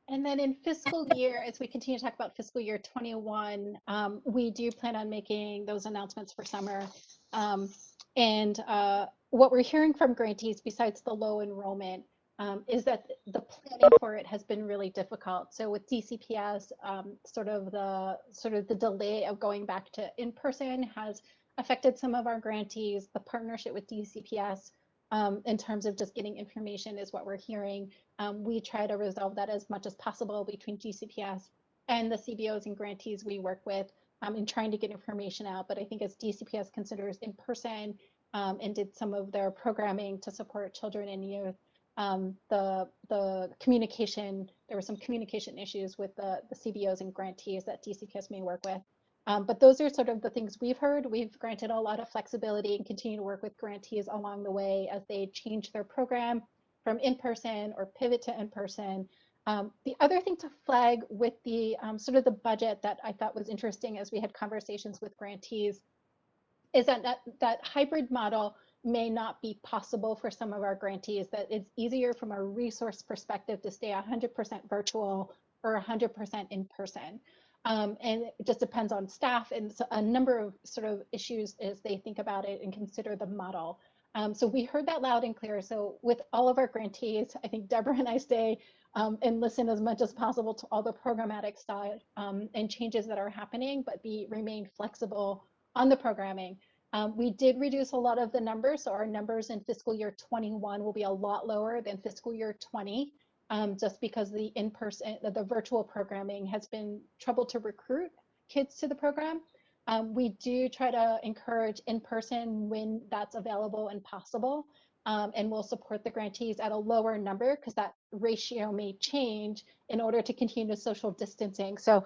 And then in fiscal year, as we continue to talk about fiscal year 21, we do plan on making those announcements for summer. What we're hearing from grantees, besides the low enrollment, is that the planning for it has been really difficult. So with DCPS, sort of the delay of going back to in-person has affected some of our grantees. The partnership with DCPS in terms of just getting information is what we're hearing. We try to resolve that as much as possible between DCPS and the CBOs and grantees we work with in trying to get information out. But I think as DCPS considers in person and did some of their programming to support children and youth, the communication, there were some communication issues with the CBOs and grantees that DCPS may work with. But those are sort of the things we've heard. We've granted a lot of flexibility and continue to work with grantees along the way as they change their program from in-person or pivot to in-person. The other thing to flag with the sort of the budget that I thought was interesting as we had conversations with grantees is that hybrid model may not be possible for some of our grantees, that it's easier from a resource perspective to stay 100% virtual or 100% in person. And it just depends on staff and a number of sort of issues as they think about it and consider the model. So we heard that loud and clear. So with all of our grantees, I think Deborah and I stay and listen as much as possible to all the programmatic side and changes that are happening, but remain flexible on the programming. We did reduce a lot of the numbers, so our numbers in fiscal year 21 will be a lot lower than fiscal year 20, just because the in-person, the virtual programming has been trouble to recruit kids to the program. We do try to encourage in-person when that's available and possible, and we'll support the grantees at a lower number because that ratio may change in order to continue social distancing. So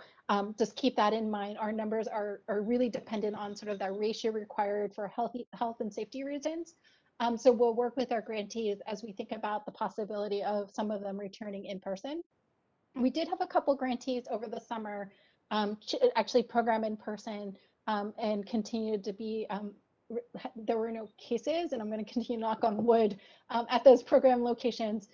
just keep that in mind. Our numbers are really dependent on sort of that ratio required for health and safety reasons. So we'll work with our grantees as we think about the possibility of some of them returning in person. We did have a couple grantees over the summer actually program in person and continued to be, there were no cases, and I'm going to continue to knock on wood at those program locations.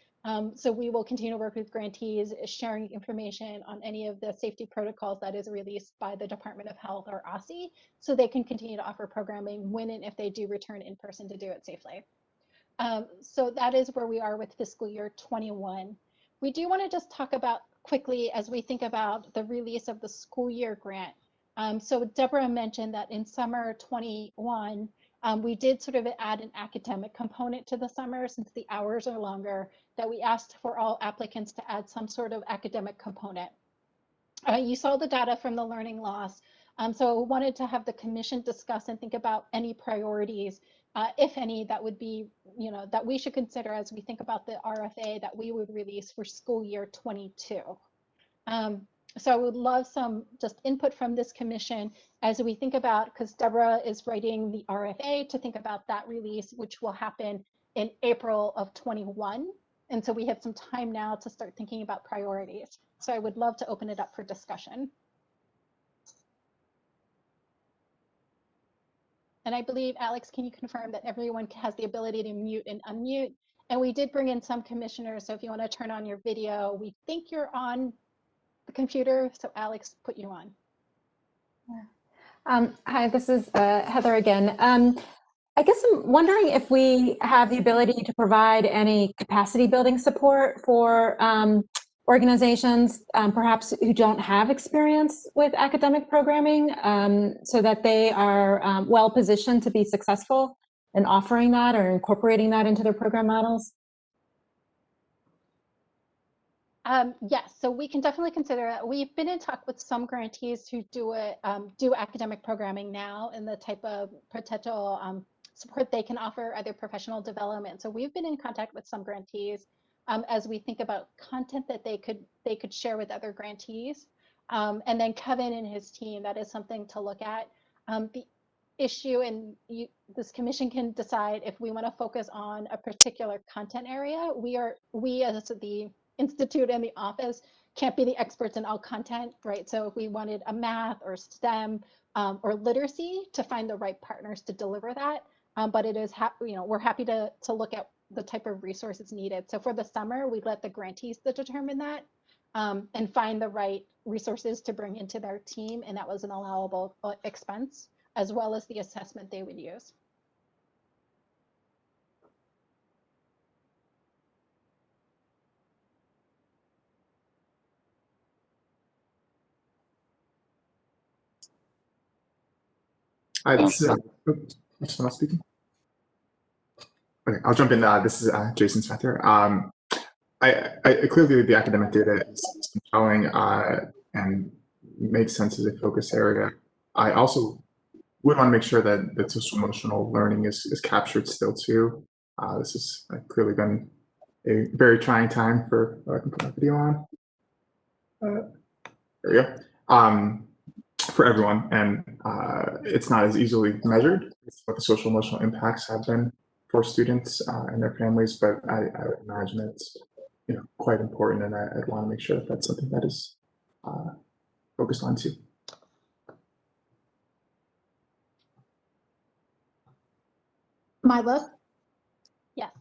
So we will continue to work with grantees, sharing information on any of the safety protocols that is released by the Department of Health or OSTE, so they can continue to offer programming when and if they do return in person to do it safely. So that is where we are with fiscal year 21. We do want to just talk about quickly as we think about the release of the school year grant. So Deborah mentioned that in summer 21, we did sort of add an academic component to the summer since the hours are longer, that we asked for all applicants to add some sort of academic component. You saw the data from the learning loss. So I wanted to have the commission discuss and think about any priorities, if any, that would be, that we should consider as we think about the RFA that we would release for school year 22. So I would love some just input from this commission as we think about, because Deborah is writing the RFA to think about that release, which will happen in April of 21. And so we have some time now to start thinking about priorities. So I would love to open it up for discussion. And I believe, Alex, can you confirm that everyone has the ability to mute and unmute? And we did bring in some commissioners, so if you want to turn on your video, we think you're on the computer, so Alex put you on. Hi, this is Heather again. I guess I'm wondering if we have the ability to provide any capacity building support for organizations, perhaps who don't have experience with academic programming, so that they are well positioned to be successful in offering that or incorporating that into their program models. Yes, so we can definitely consider it. We've been in talk with some grantees who do academic programming now and the type of potential support they can offer, either professional development. So we've been in contact with some grantees as we think about content that they could share with other grantees. And then Kevin and his team, that is something to look at. The issue, and this commission can decide if we want to focus on a particular content area. We as the Institute and the office can't be the experts in all content, right? So if we wanted a math or STEM or literacy, to find the right partners to deliver that. But it is, we're happy to look at the type of resources needed. So for the summer, we let the grantees determine that and find the right resources to bring into their team. And that was an allowable expense, as well as the assessment they would use. Hi, this is someone else speaking. Okay, I'll jump in. This is Jason Smith here. I clearly the academic data is compelling and makes sense as a focus area. I also would want to make sure that the social emotional learning is captured still too. This has clearly been a very trying time for I can put my video on. There we go. For everyone, and it's not as easily measured what the social emotional impacts have been for students and their families, but I would imagine that it's quite important, and I'd want to make sure that that's something that is focused on too. Mila? Yes.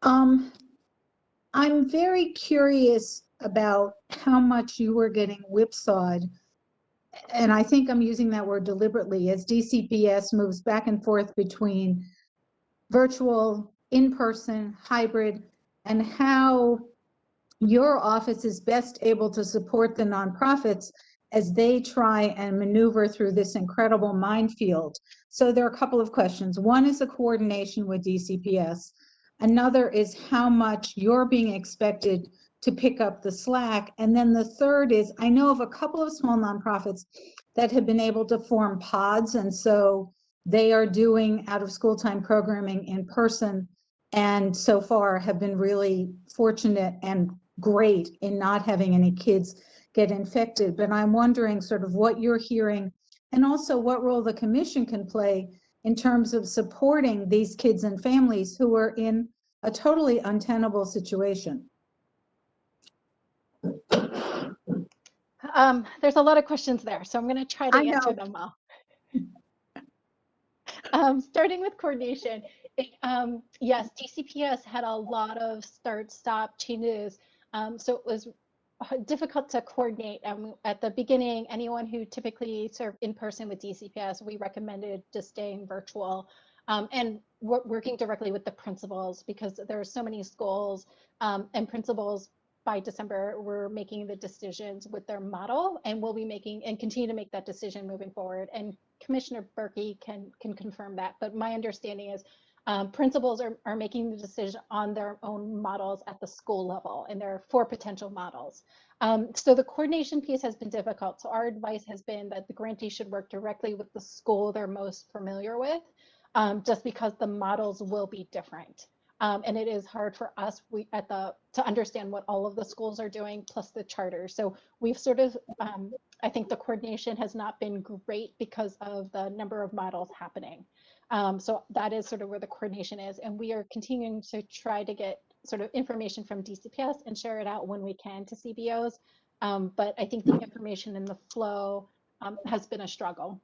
I'm very curious about how much you were getting whipsawed, and I think I'm using that word deliberately, as DCPS moves back and forth between virtual, in-person, hybrid, and how your office is best able to support the nonprofits as they try and maneuver through this incredible minefield. So there are a couple of questions. One is the coordination with DCPS. Another is how much you're being expected to pick up the slack. And then the third is, I know of a couple of small nonprofits that have been able to form pods. And so they are doing out of school time programming in person, and so far have been really fortunate and great in not having any kids get infected. But I'm wondering sort of what you're hearing, and also what role the commission can play in terms of supporting these kids and families who are in a totally untenable situation. There's a lot of questions there, so I'm going to try to answer them all. Starting with coordination, yes, DCPS had a lot of start-stop changes, so it was difficult to coordinate. At the beginning, anyone who typically served in person with DCPS, we recommended just staying virtual and working directly with the principals, because there are so many schools and principals by December were making the decisions with their model, and will be making and continue to make that decision moving forward. And Commissioner Berkey can confirm that. But my understanding is principals are making the decision on their own models at the school level, and there are 4 potential models. So the coordination piece has been difficult. So our advice has been that the grantee should work directly with the school they're most familiar with, just because the models will be different. And it is hard for us to understand what all of the schools are doing, plus the charter. So we've sort of, I think the coordination has not been great because of the number of models happening. So that is sort of where the coordination is. And we are continuing to try to get sort of information from DCPS and share it out when we can to CBOs. But I think the information and the flow has been a struggle,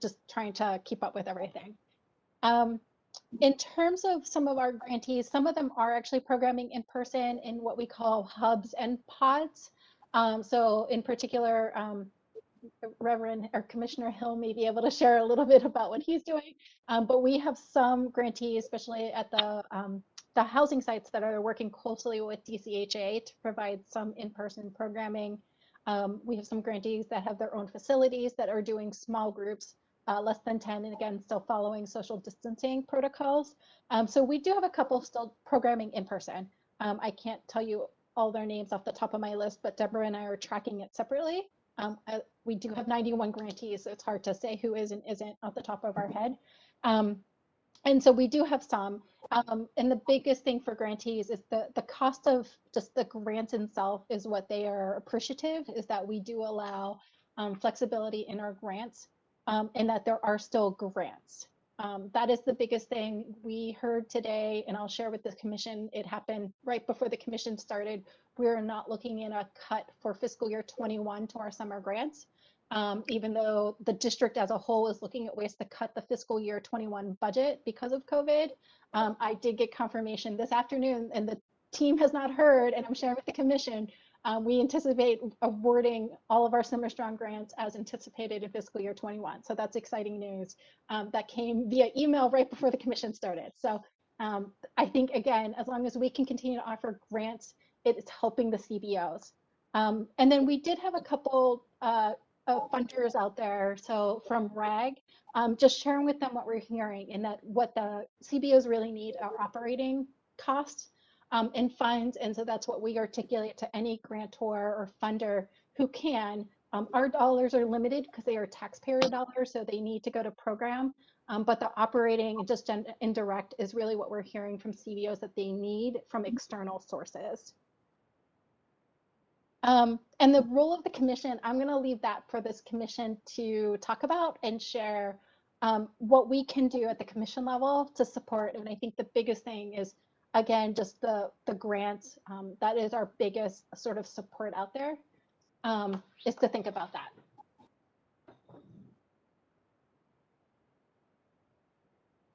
just trying to keep up with everything. In terms of some of our grantees, some of them are actually programming in person in what we call hubs and pods. So in particular, Reverend or Commissioner Hill may be able to share a little bit about what he's doing. But we have some grantees, especially at the housing sites, that are working closely with DCHA to provide some in-person programming. We have some grantees that have their own facilities that are doing small groups, less than 10, and again, still following social distancing protocols. So we do have a couple still programming in person. I can't tell you all their names off the top of my list, but Deborah and I are tracking it separately. We do have 91 grantees, so it's hard to say who is and isn't off the top of our head. And so we do have some. And the biggest thing for grantees is the cost of just the grants itself is what they are appreciative, is that we do allow flexibility in our grants, and that there are still grants. That is the biggest thing we heard today, and I'll share with the commission. It happened right before the commission started. We're not looking in a cut for fiscal year 21 to our summer grants, even though the district as a whole is looking at ways to cut the fiscal year 21 budget because of COVID. I did get confirmation this afternoon, and the team has not heard, and I'm sharing with the commission. We anticipate awarding all of our Summer Strong grants as anticipated in fiscal year 21. So that's exciting news. That came via email right before the commission started. So I think, again, as long as we can continue to offer grants, it's helping the CBOs. And then we did have a couple funders out there. So from RAG, just sharing with them what we're hearing, and that what the CBOs really need are operating costs and funds. And so that's what we articulate to any grantor or funder who can. Our dollars are limited because they are taxpayer dollars, so they need to go to program. But the operating, just indirect, is really what we're hearing from CBOs that they need from external sources. And the role of the commission, I'm going to leave that for this commission to talk about and share what we can do at the commission level to support. And I think the biggest thing is, again, just the grants. That is our biggest sort of support out there, is to think about that.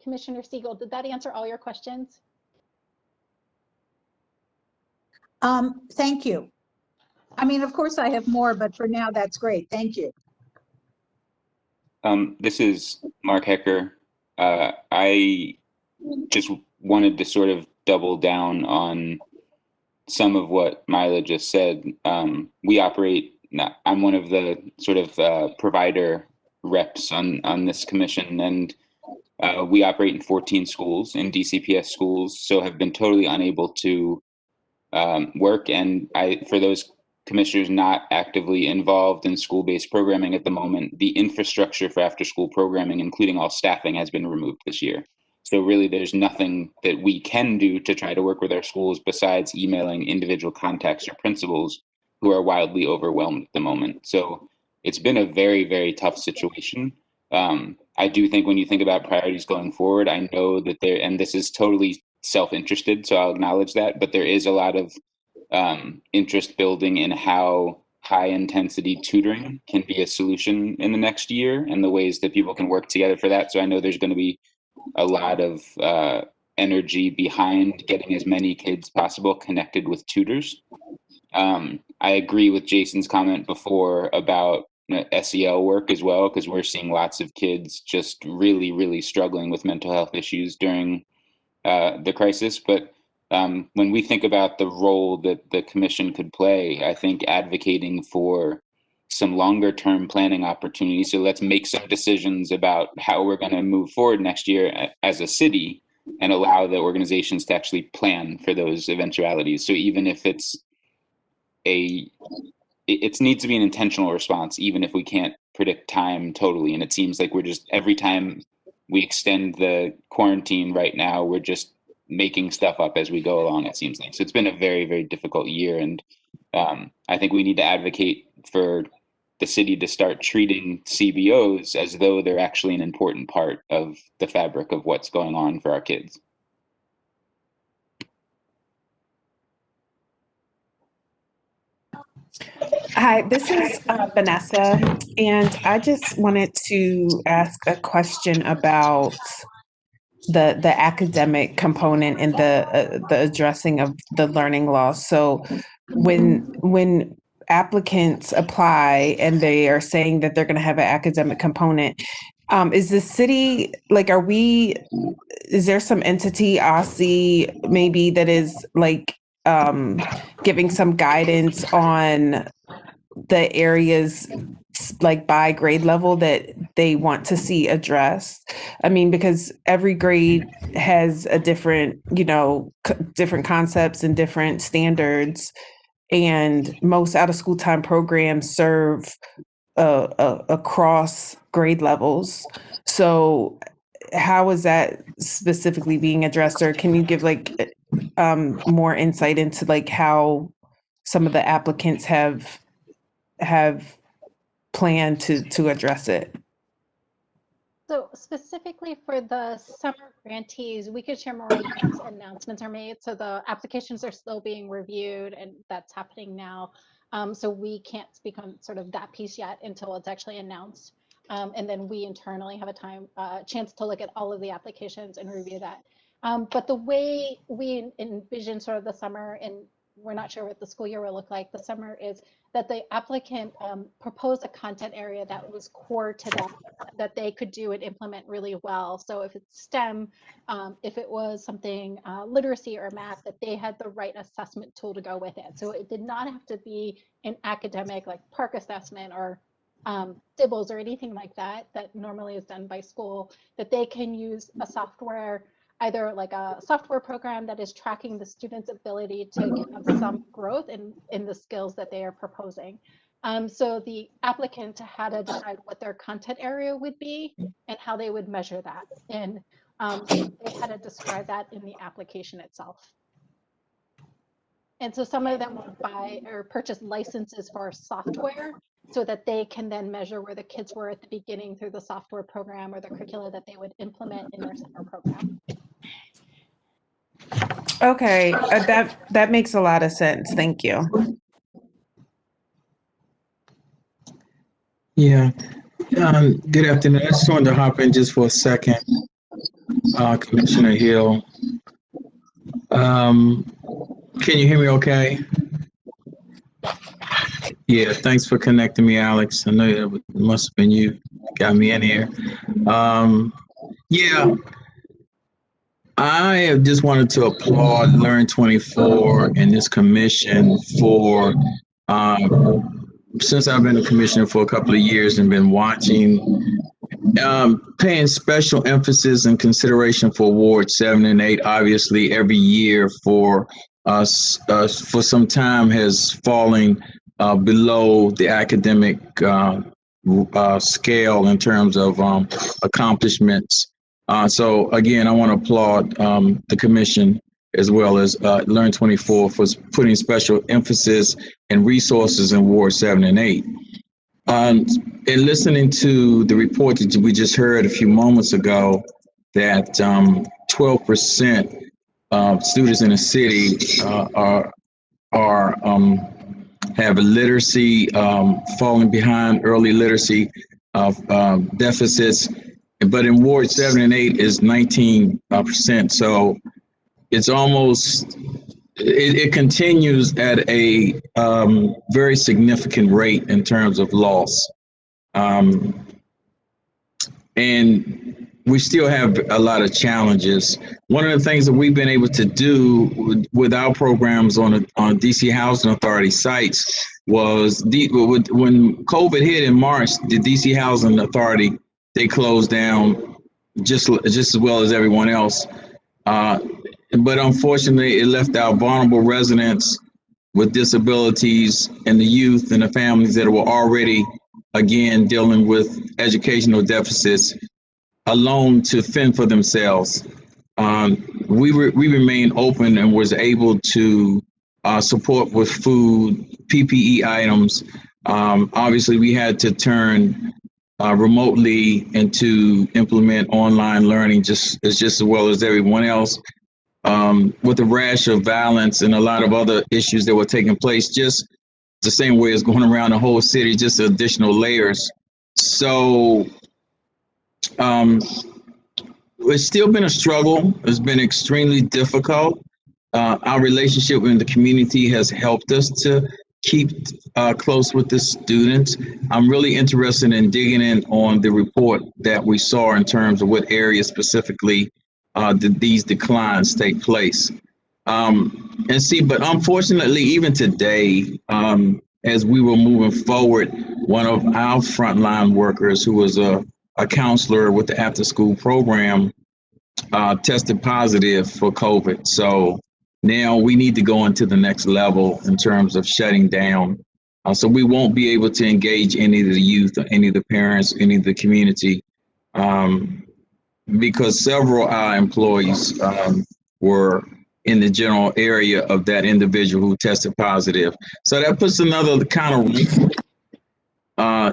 Commissioner Siegel, did that answer all your questions? Thank you. I mean, of course I have more, but for now, that's great. Thank you. This is Mark Hecker. I just wanted to sort of double down on some of what Mila just said. We operate I'm one of the sort of provider reps on this commission, and we operate in 14 schools, in DCPS schools, so have been totally unable to work. And for those commissioners not actively involved in school-based programming at the moment, the infrastructure for after-school programming, including all staffing, has been removed this year. So really, there's nothing that we can do to try to work with our schools besides emailing individual contacts or principals who are wildly overwhelmed at the moment. So it's been a very, very tough situation. I do think when you think about priorities going forward, I know that and this is totally self-interested, so I'll acknowledge that, but there is a lot of interest building in how high intensity tutoring can be a solution in the next year and the ways that people can work together for that. So I know there's going to be a lot of energy behind getting as many kids possible connected with tutors. I agree with Jason's comment before about SEL work as well, because we're seeing lots of kids just really, really struggling with mental health issues during the crisis. But when we think about the role that the commission could play, I think advocating for some longer term planning opportunities. So let's make some decisions about how we're going to move forward next year as a city and allow the organizations to actually plan for those eventualities. So even if it needs to be an intentional response, even if we can't predict time totally. And it seems like we're just, every time we extend the quarantine right now, we're just making stuff up as we go along, it seems like. So it's been a very, very difficult year. And I think we need to advocate for the city to start treating CBOs as though they're actually an important part of the fabric of what's going on for our kids. Hi, this is Vanessa, and I just wanted to ask a question about the academic component and the addressing of the learning loss. So when applicants apply and they are saying that they're going to have an academic component, is the city, like, is there some entity, OSSI maybe, that is like giving some guidance on the areas like by grade level that they want to see addressed? I mean, because every grade has a different, different concepts and different standards, and most out of school time programs serve across grade levels. So how is that specifically being addressed, or can you give like more insight into like how some of the applicants have planned to address it? So specifically for the summer grantees, we could share more once announcements are made. So the applications are still being reviewed, and that's happening now. So we can't speak on sort of that piece yet until it's actually announced. And then we internally have a chance to look at all of the applications and review that. But the way we envision sort of the summer, and we're not sure what the school year will look like, the summer, is that the applicant proposed a content area that was core to them, that they could do and implement really well. So if it's STEM, if it was something literacy or math, that they had the right assessment tool to go with it. So it did not have to be an academic like PARC assessment or DIBELS or anything like that normally is done by school, that they can use a software, either like a software program that is tracking the student's ability to have some growth in the skills that they are proposing. So the applicant had to decide what their content area would be and how they would measure that. And they had to describe that in the application itself. And so some of them would buy or purchase licenses for software so that they can then measure where the kids were at the beginning through the software program or the curricula that they would implement in their summer program. Okay, that makes a lot of sense. Thank you. Yeah. Good afternoon. I just wanted to hop in just for a second, Commissioner Hill. Can you hear me okay? Yeah, thanks for connecting me, Alex. I know it must have been you got me in here. Yeah, I just wanted to applaud Learn 24 and this commission for since I've been a commissioner for a couple of years and been watching, paying special emphasis and consideration for Ward 7 and 8. Obviously, every year for us, for some time has fallen below the academic scale in terms of accomplishments. So again, I want to applaud the commission as well as Learn 24 for putting special emphasis and resources in Ward 7 and 8. And listening to the report that we just heard a few moments ago, that 12% of students in the city have a literacy falling behind, early literacy deficits, but in Ward 7 and 8 is 19%. So it's almost, it continues at a very significant rate in terms of loss. And we still have a lot of challenges. One of the things that we've been able to do with our programs on DC Housing Authority sites was when COVID hit in March, the DC Housing Authority, they closed down just as well as everyone else. But unfortunately, it left our vulnerable residents with disabilities and the youth and the families that were already, again, dealing with educational deficits alone to fend for themselves. We remained open and was able to support with food, PPE items. Obviously, we had to turn remotely and to implement online learning just as well as everyone else. With the rash of violence and a lot of other issues that were taking place, just the same way as going around the whole city, just additional layers. So it's still been a struggle. It's been extremely difficult. Our relationship in the community has helped us to keep close with the students. I'm really interested in digging in on the report that we saw in terms of what areas specifically did these declines take place. And see, but unfortunately, even today, as we were moving forward, one of our frontline workers who was a counselor with the after school program tested positive for COVID. So now we need to go into the next level in terms of shutting down. So we won't be able to engage any of the youth, or any of the parents, any of the community, because several of our employees were in the general area of that individual who tested positive. So that puts another kind of wrinkle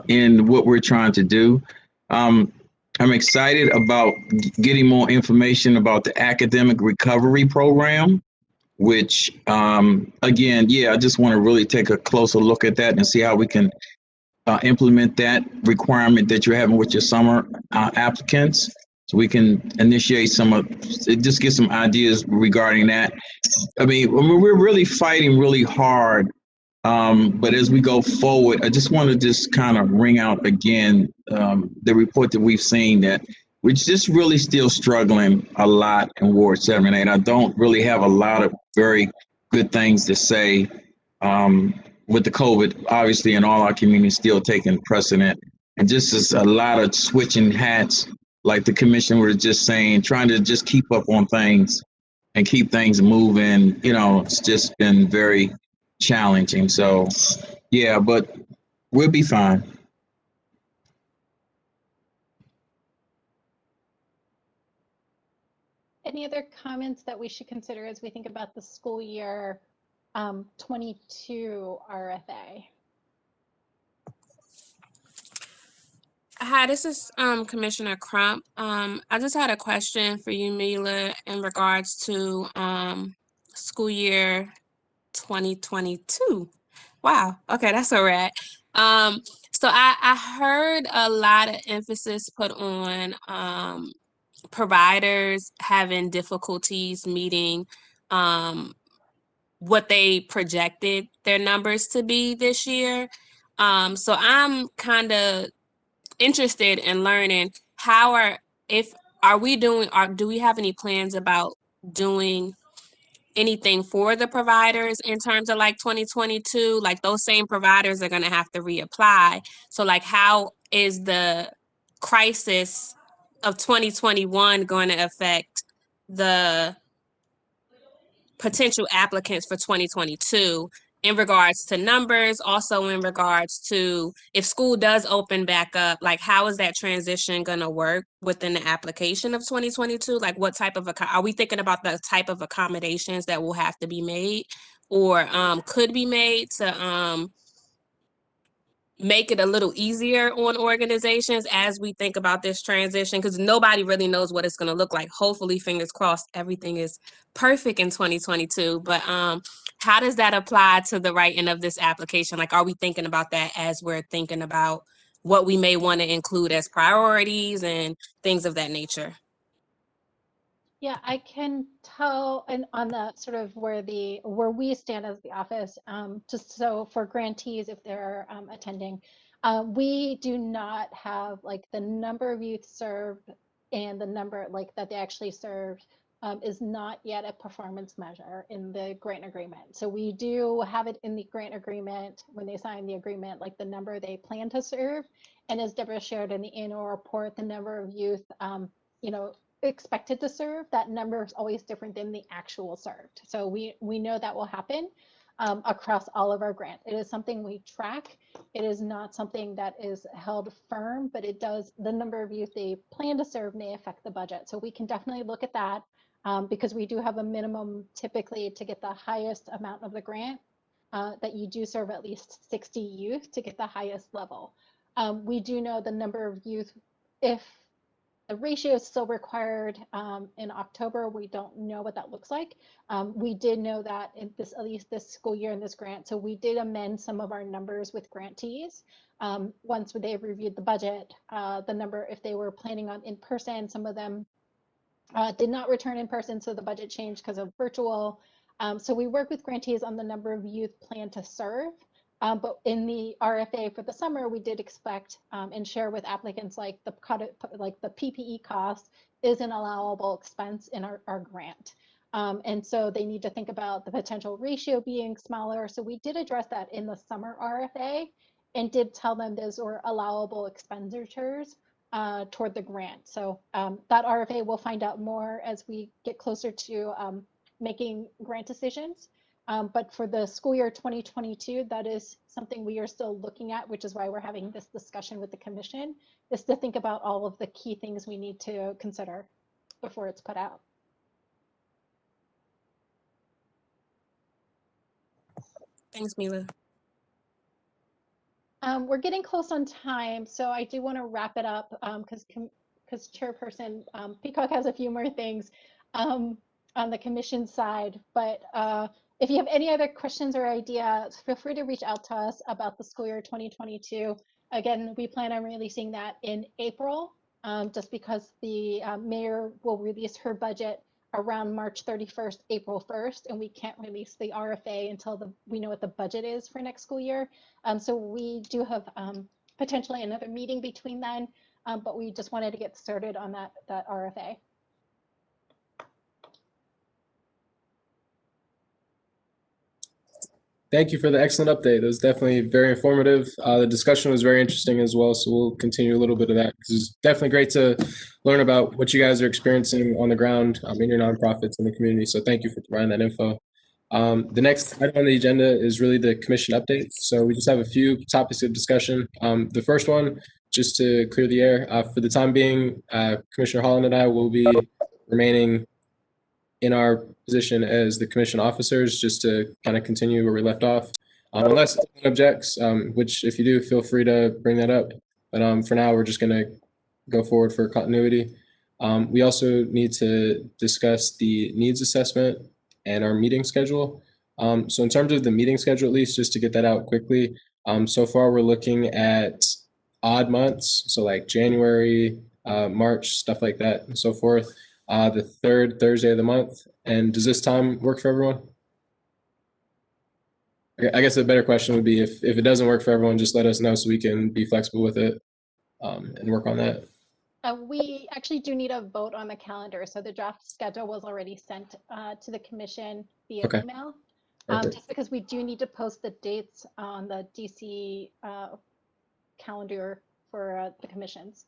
in what we're trying to do. I'm excited about getting more information about the academic recovery program, which again, I just want to really take a closer look at that and see how we can implement that requirement that you're having with your summer applicants. So we can initiate just get some ideas regarding that. I mean, we're really fighting really hard. But as we go forward, I just want to just kind of ring out again the report that we've seen that we're just really still struggling a lot in Ward 7 and 8. I don't really have a lot of very good things to say with the COVID, obviously, in all our communities still taking precedent. And just as a lot of switching hats, like the commission was just saying, trying to just keep up on things and keep things moving. You know, it's just been very challenging. So, yeah, but we'll be fine. Any other comments that we should consider as we think about the school year 22 RFA? Hi, this is Commissioner Crump. I just had a question for you, Mila, in regards to school year 2022. Wow. Okay, that's all right. So I heard a lot of emphasis put on providers having difficulties meeting what they projected their numbers to be this year. So I'm kind of interested in learning do we have any plans about doing anything for the providers in terms of like 2022? Like those same providers are going to have to reapply. So like how is the crisis of 2021 going to affect the potential applicants for 2022 in regards to numbers, also in regards to if school does open back up, like how is that transition going to work within the application of 2022? Like what type of, are we thinking about the type of accommodations that will have to be made or could be made to make it a little easier on organizations as we think about this transition, because nobody really knows what it's going to look like. Hopefully, fingers crossed, everything is perfect in 2022. But how does that apply to the writing of this application? Like, are we thinking about that as we're thinking about what we may want to include as priorities and things of that nature? Yeah, I can tell, and on the sort of where we stand as the office, just so for grantees, if they're attending, we do not have like the number of youth served and the number like that they actually served is not yet a performance measure in the grant agreement. So we do have it in the grant agreement when they sign the agreement, like the number they plan to serve. And as Deborah shared in the annual report, the number of youth, expected to serve, that number is always different than the actual served. So we know that will happen across all of our grants. It is something we track. It is not something that is held firm, but it does, the number of youth they plan to serve may affect the budget. So we can definitely look at that because we do have a minimum typically to get the highest amount of the grant that you do serve at least 60 youth to get the highest level. We do know the number of youth, if the ratio is still required in October. We don't know what that looks like. We did know that in this, at least this school year in this grant. So we did amend some of our numbers with grantees. Once they reviewed the budget, the number, if they were planning on in person, some of them did not return in person. So the budget changed because of virtual. So we work with grantees on the number of youth planned to serve. But in the RFA for the summer, we did expect and share with applicants like the PPE cost is an allowable expense in our grant. And so they need to think about the potential ratio being smaller. So we did address that in the summer RFA and did tell them those were allowable expenditures toward the grant. So that RFA we'll find out more as we get closer to making grant decisions. But for the school year 2022, that is something we are still looking at, which is why we're having this discussion with the commission, is to think about all of the key things we need to consider before it's put out. Thanks, Mila. We're getting close on time, so I do want to wrap it up because Chairperson Peacock has a few more things on the commission side, but if you have any other questions or ideas, feel free to reach out to us about the school year 2022. Again, we plan on releasing that in April, just because the mayor will release her budget around March 31st, April 1st, and we can't release the RFA until we know what the budget is for next school year. So we do have potentially another meeting between then, but we just wanted to get started on that RFA. Thank you for the excellent update. That was definitely very informative. The discussion was very interesting as well, so we'll continue a little bit of that because it's definitely great to learn about what you guys are experiencing on the ground in your nonprofits in the community. So thank you for providing that info. The next item on the agenda is really the commission updates. So we just have a few topics of discussion. The first one, just to clear the air, for the time being, Commissioner Holland and I will be remaining in our position as the commission officers, just to kind of continue where we left off. Unless anyone objects, which if you do, feel free to bring that up. But for now, we're just gonna go forward for continuity. We also need to discuss the needs assessment and our meeting schedule. So in terms of the meeting schedule, at least just to get that out quickly, so far we're looking at odd months, so like January, March, stuff like that and so forth. The third Thursday of the month. And does this time work for everyone? I guess a better question would be if it doesn't work for everyone, just let us know so we can be flexible with it and work on that. We actually do need a vote on the calendar. So the draft schedule was already sent to the commission via Okay. email. Perfect. Just because we do need to post the dates on the DC calendar for the commissions.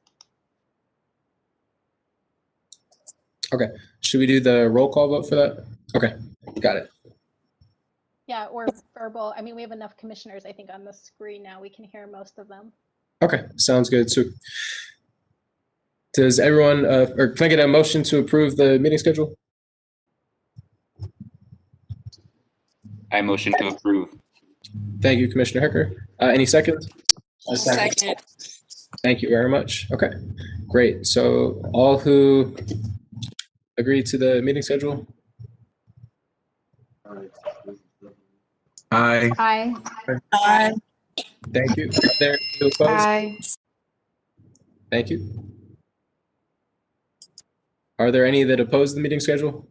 Okay. Should we do the roll call vote for that? Okay. Got it. Yeah, or verbal. I mean, we have enough commissioners, I think, on the screen now. We can hear most of them. Okay. Sounds good. So does everyone, or can I get a motion to approve the meeting schedule? I motion to approve. Thank you, Commissioner Hecker. Any seconds? A second. Second. Thank you very much. Okay, great. So all who agree to the meeting schedule? Aye. Aye. Aye. Thank you. Are there any opposed? Aye. Thank you. Are there any that oppose the meeting schedule?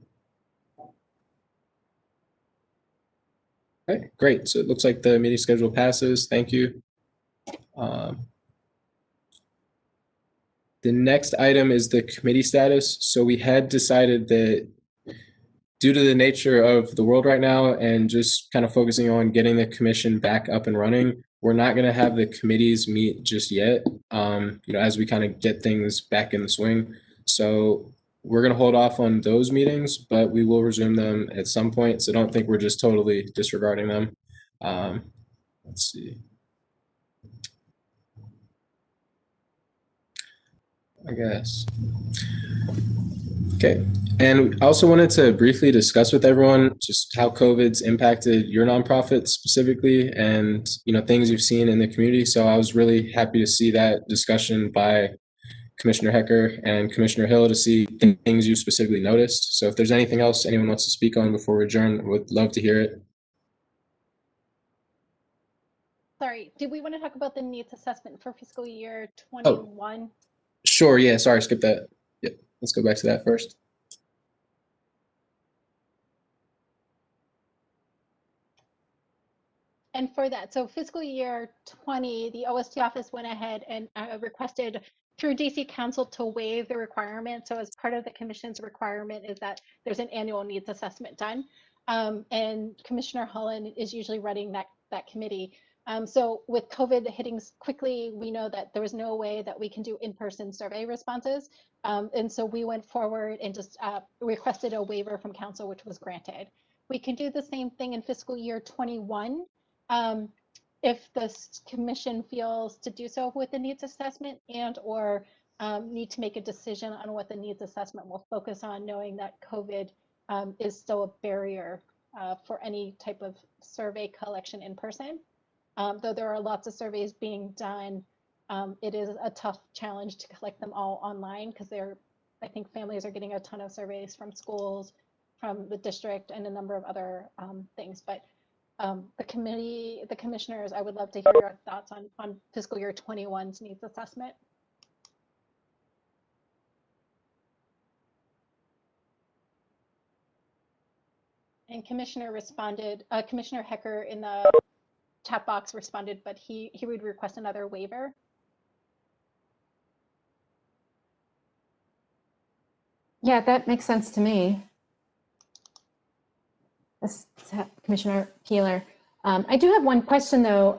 Okay, great. So it looks like the meeting schedule passes. Thank you. The next item is the committee status. So we had decided that due to the nature of the world right now and just kind of focusing on getting the commission back up and running, we're not going to have the committees meet just yet, as we kind of get things back in the swing. So we're going to hold off on those meetings, but we will resume them at some point. So don't think we're just totally disregarding them. Let's see. I guess. Okay. And I also wanted to briefly discuss with everyone just how COVID's impacted your nonprofit specifically and, things you've seen in the community. So I was really happy to see that discussion by Commissioner Hecker and Commissioner Hill to see things you specifically noticed. So if there's anything else anyone wants to speak on before we adjourn, I would love to hear it. Sorry, did we want to talk about the needs assessment for fiscal year 21? Sure. Yeah. Sorry. Skip that. Yep. Let's go back to that first. And for that, so fiscal year 20, the OST office went ahead and requested through DC Council to waive the requirement. So as part of the commission's requirement is that there's an annual needs assessment done. And Commissioner Holland is usually running that committee. So with COVID hitting quickly, we know that there was no way that we can do in-person survey responses. And so we went forward and just requested a waiver from council, which was granted. We can do the same thing in fiscal year 21. If the commission feels to do so with the needs assessment and or need to make a decision on what the needs assessment will focus on, knowing that COVID is still a barrier for any type of survey collection in person. Though there are lots of surveys being done, it is a tough challenge to collect them all online because I think families are getting a ton of surveys from schools, from the district, and a number of other things. But the commissioners, I would love to hear your thoughts on fiscal year 21's needs assessment. And Commissioner Hecker in the chat box responded, but he would request another waiver. Yeah, that makes sense to me. Commissioner Peeler. I do have one question though.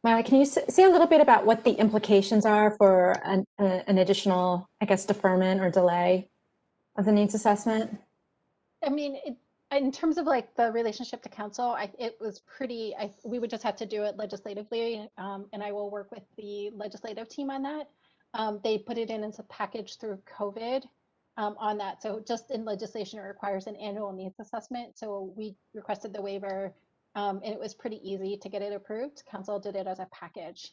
Miley, can you say a little bit about what the implications are for an additional, I guess, deferment or delay of the needs assessment? I mean, in terms of like the relationship to council, it was pretty, we would just have to do it legislatively, and I will work with the legislative team on that. They put it in as a package through COVID on that. So just in legislation, it requires an annual needs assessment. So we requested the waiver and it was pretty easy to get it approved. Council did it as a package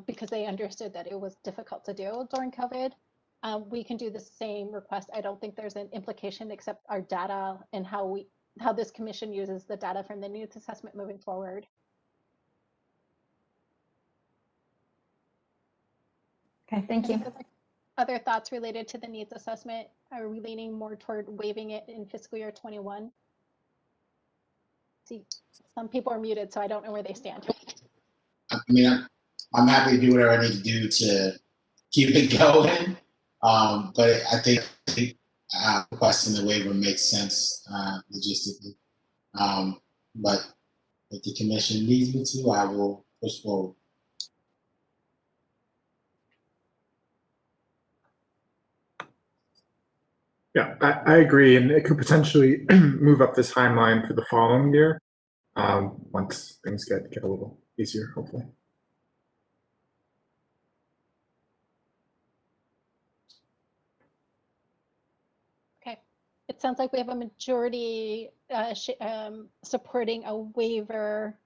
because they understood that it was difficult to do during COVID. We can do the same request. I don't think there's an implication except our data and how this commission uses the data from the needs assessment moving forward. Okay, thank you. Other thoughts related to the needs assessment? Are we leaning more toward waiving it in fiscal year 21? See, some people are muted, so I don't know where they stand. I mean, I'm happy to do whatever I need to do to keep it going. But I think requesting the waiver makes sense logistically. But if the commission needs me to, I will push forward. Yeah, I agree, and it could potentially move up the timeline for the following year once things get a little easier, hopefully. Okay, it sounds like we have a majority supporting a waiver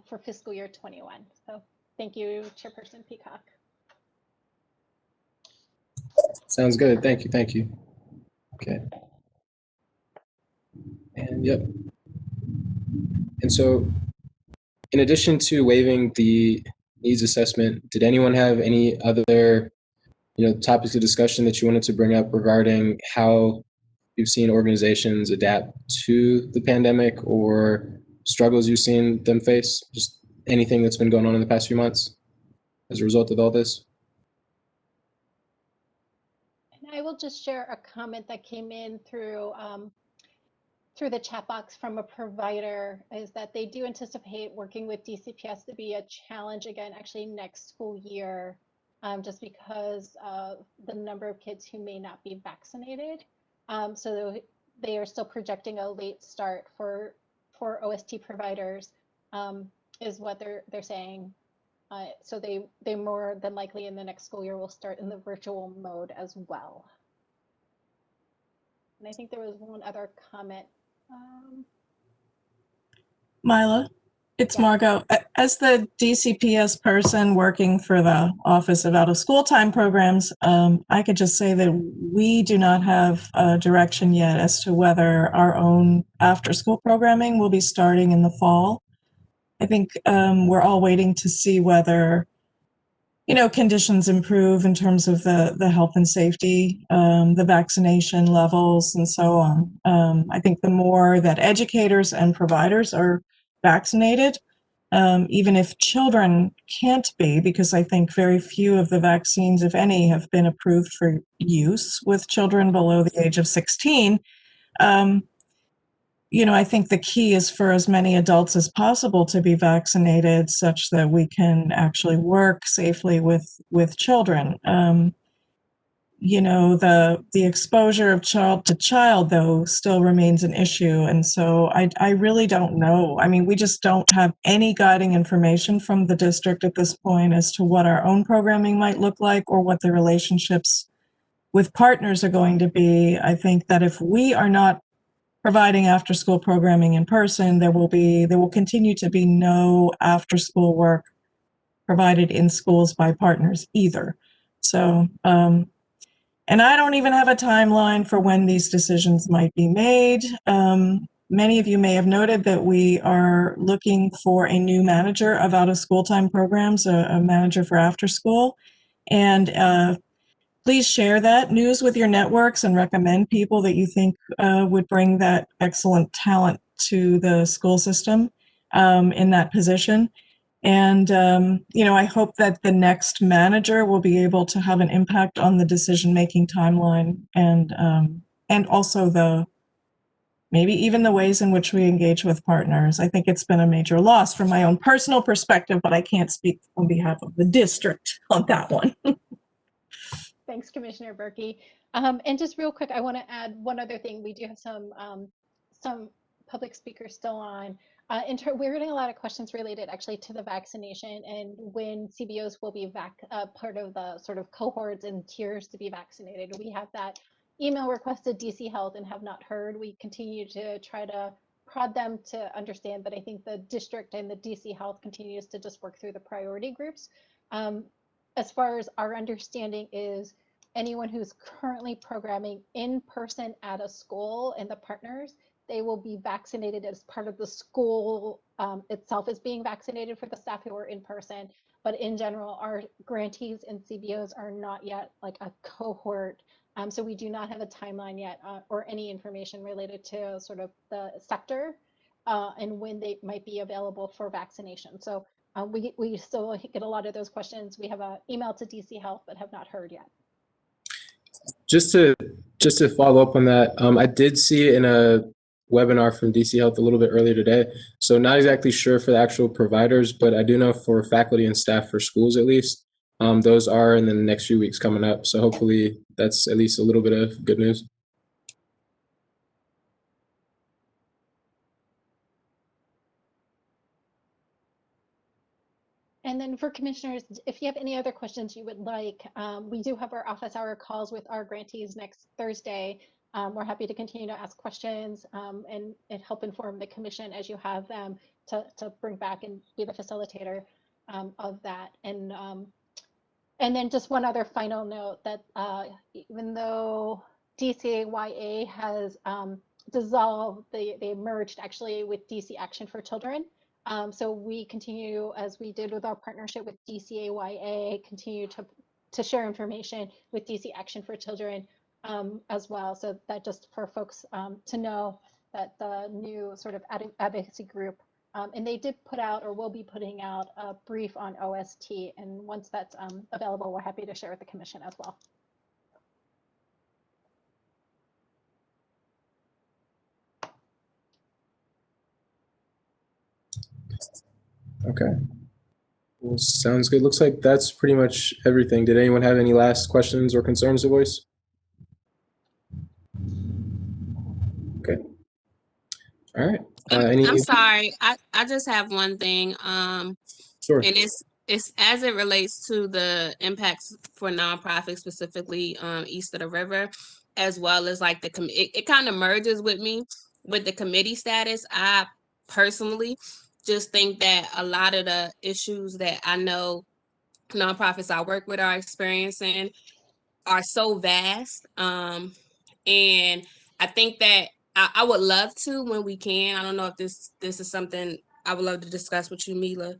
for fiscal year 21. So thank you, Chairperson Peacock. Sounds good. Thank you. Thank you. Okay. And yep. And so in addition to waiving the needs assessment, did anyone have any other, topics of discussion that you wanted to bring up regarding how you've seen organizations adapt to the pandemic or struggles you've seen them face? Just anything that's been going on in the past few months as a result of all this? And I will just share a comment that came in through the chat box from a provider, is that they do anticipate working with DCPS to be a challenge again, actually next school year, just because of the number of kids who may not be vaccinated. So they are still projecting a late start for OST providers, is what they're saying. So they more than likely in the next school year will start in the virtual mode as well. And I think there was one other comment. Mila, it's Yeah. Margot. As the DCPS person working for the Office of Out of School Time Programs, I could just say that we do not have a direction yet as to whether our own after school programming will be starting in the fall. I think we're all waiting to see whether conditions improve in terms of the health and safety, the vaccination levels, and so on. I think the more that educators and providers are vaccinated, even if children can't be, because I think very few of the vaccines, if any, have been approved for use with children below the age of 16. I think the key is for as many adults as possible to be vaccinated such that we can actually work safely with children. The exposure of child to child, though, still remains an issue. And so I really don't know. I mean, we just don't have any guiding information from the district at this point as to what our own programming might look like or what the relationships with partners are going to be. I think that if we are not providing after school programming in person, there will continue to be no after school work provided in schools by partners either. So, and I don't even have a timeline for when these decisions might be made. Many of you may have noted that we are looking for a new manager of out of school time programs, a manager for after school. And please share that news with your networks and recommend people that you think would bring that excellent talent to the school system in that position. And, I hope that the next manager will be able to have an impact on the decision-making timeline and also maybe even the ways in which we engage with partners. I think it's been a major loss from my own personal perspective, but I can't speak on behalf of the district on that one. Thanks, Commissioner Berkey. And just real quick, I want to add one other thing. We do have some public speakers still on. We're getting a lot of questions related actually to the vaccination and when CBOs will be part of the sort of cohorts and tiers to be vaccinated. We have that email requested DC Health and have not heard. We continue to try to prod them to understand, but I think the district and the DC Health continues to just work through the priority groups. As far as our understanding is, anyone who's currently programming in person at a school and the partners, they will be vaccinated as part of the school itself is being vaccinated for the staff who are in person. But in general, our grantees and CBOs are not yet like a cohort. So we do not have a timeline yet or any information related to sort of the sector and when they might be available for vaccination. So we still get a lot of those questions. We have an email to DC Health, but have not heard yet. Just to follow up on that, I did see in a webinar from DC Health a little bit earlier today. So not exactly sure for the actual providers, but I do know for faculty and staff for schools at least, those are in the next few weeks coming up. So hopefully that's at least a little bit of good news. And then for commissioners, if you have any other questions you would like, we do have our office hour calls with our grantees next Thursday. We're happy to continue to ask questions and help inform the commission as you have them to bring back and be the facilitator of that. And then just one other final note that even though DCAYA has dissolved, they merged actually with DC Action for Children. So we continue, as we did with our partnership with DCAYA, continue to share information with DC Action for Children as well. So that just for folks to know that the new sort of advocacy group, and they did put out or will be putting out a brief on OST. And once that's available, we're happy to share with the commission as well. Okay. Well, sounds good. Looks like that's pretty much everything. Did anyone have any last questions or concerns to voice? Okay. All right. I'm sorry. I just have one thing. Sure. And it's as it relates to the impacts for nonprofits, specifically east of the river, as well as like it kind of merges with me with the committee status. I personally just think that a lot of the issues that I know nonprofits I work with are experiencing are so vast. And I think that I would love to, when we can, I don't know if this is something I would love to discuss with you, Mila.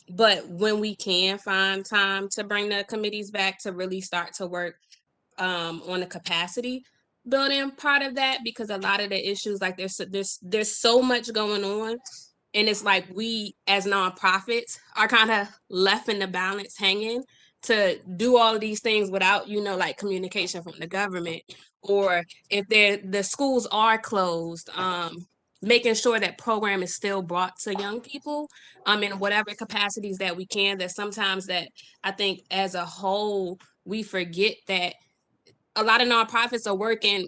But when we can find time to bring the committees back to really start to work on the capacity building part of that, because a lot of the issues, like there's so much going on. And it's like we as nonprofits are kind of left in the balance hanging to do all of these things without, like communication from the government, or if the schools are closed, making sure that program is still brought to young people in whatever capacities that we can. That sometimes that I think as a whole, we forget that a lot of nonprofits are working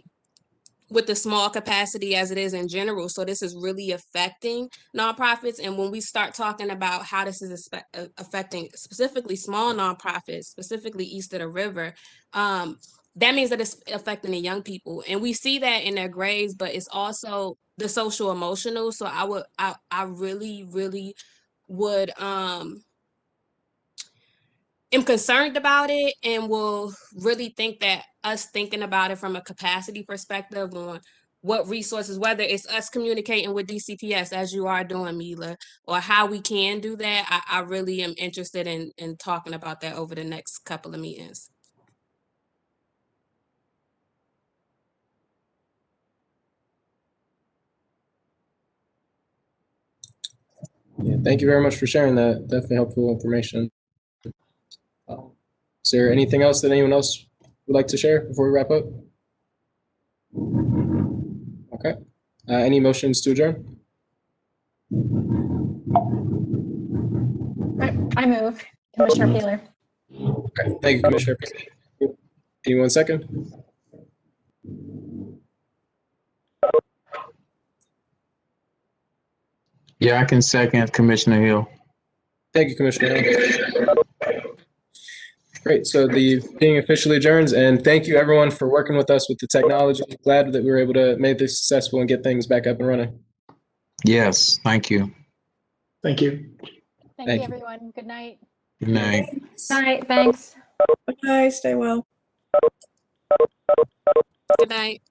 with the small capacity as it is in general. So this is really affecting nonprofits. And when we start talking about how this is affecting specifically small nonprofits, specifically east of the river, that means that it's affecting the young people. And we see that in their grades, but it's also the social emotional. So I really, really would am concerned about it, and will really think that us thinking about it from a capacity perspective on what resources, whether it's us communicating with DCPS as you are doing, Mila, or how we can do that, I really am interested in talking about that over the next couple of meetings. Yeah, thank you very much for sharing that. Definitely helpful information. Is there anything else that anyone else would like to share before we wrap up? Okay. Any motions to adjourn? I move. Commissioner Peeler. Okay. Thank you, Commissioner. Anyone second? Yeah, I can second Commissioner Hill. Thank you, Commissioner Hill. Great. So the meeting officially adjourns, and thank you everyone for working with us with the technology. Glad that we were able to make this successful and get things back up and running. Yes, thank you. Thank you. Thank you, everyone. Good night. Good night. Night, thanks. Bye, stay well. Good night.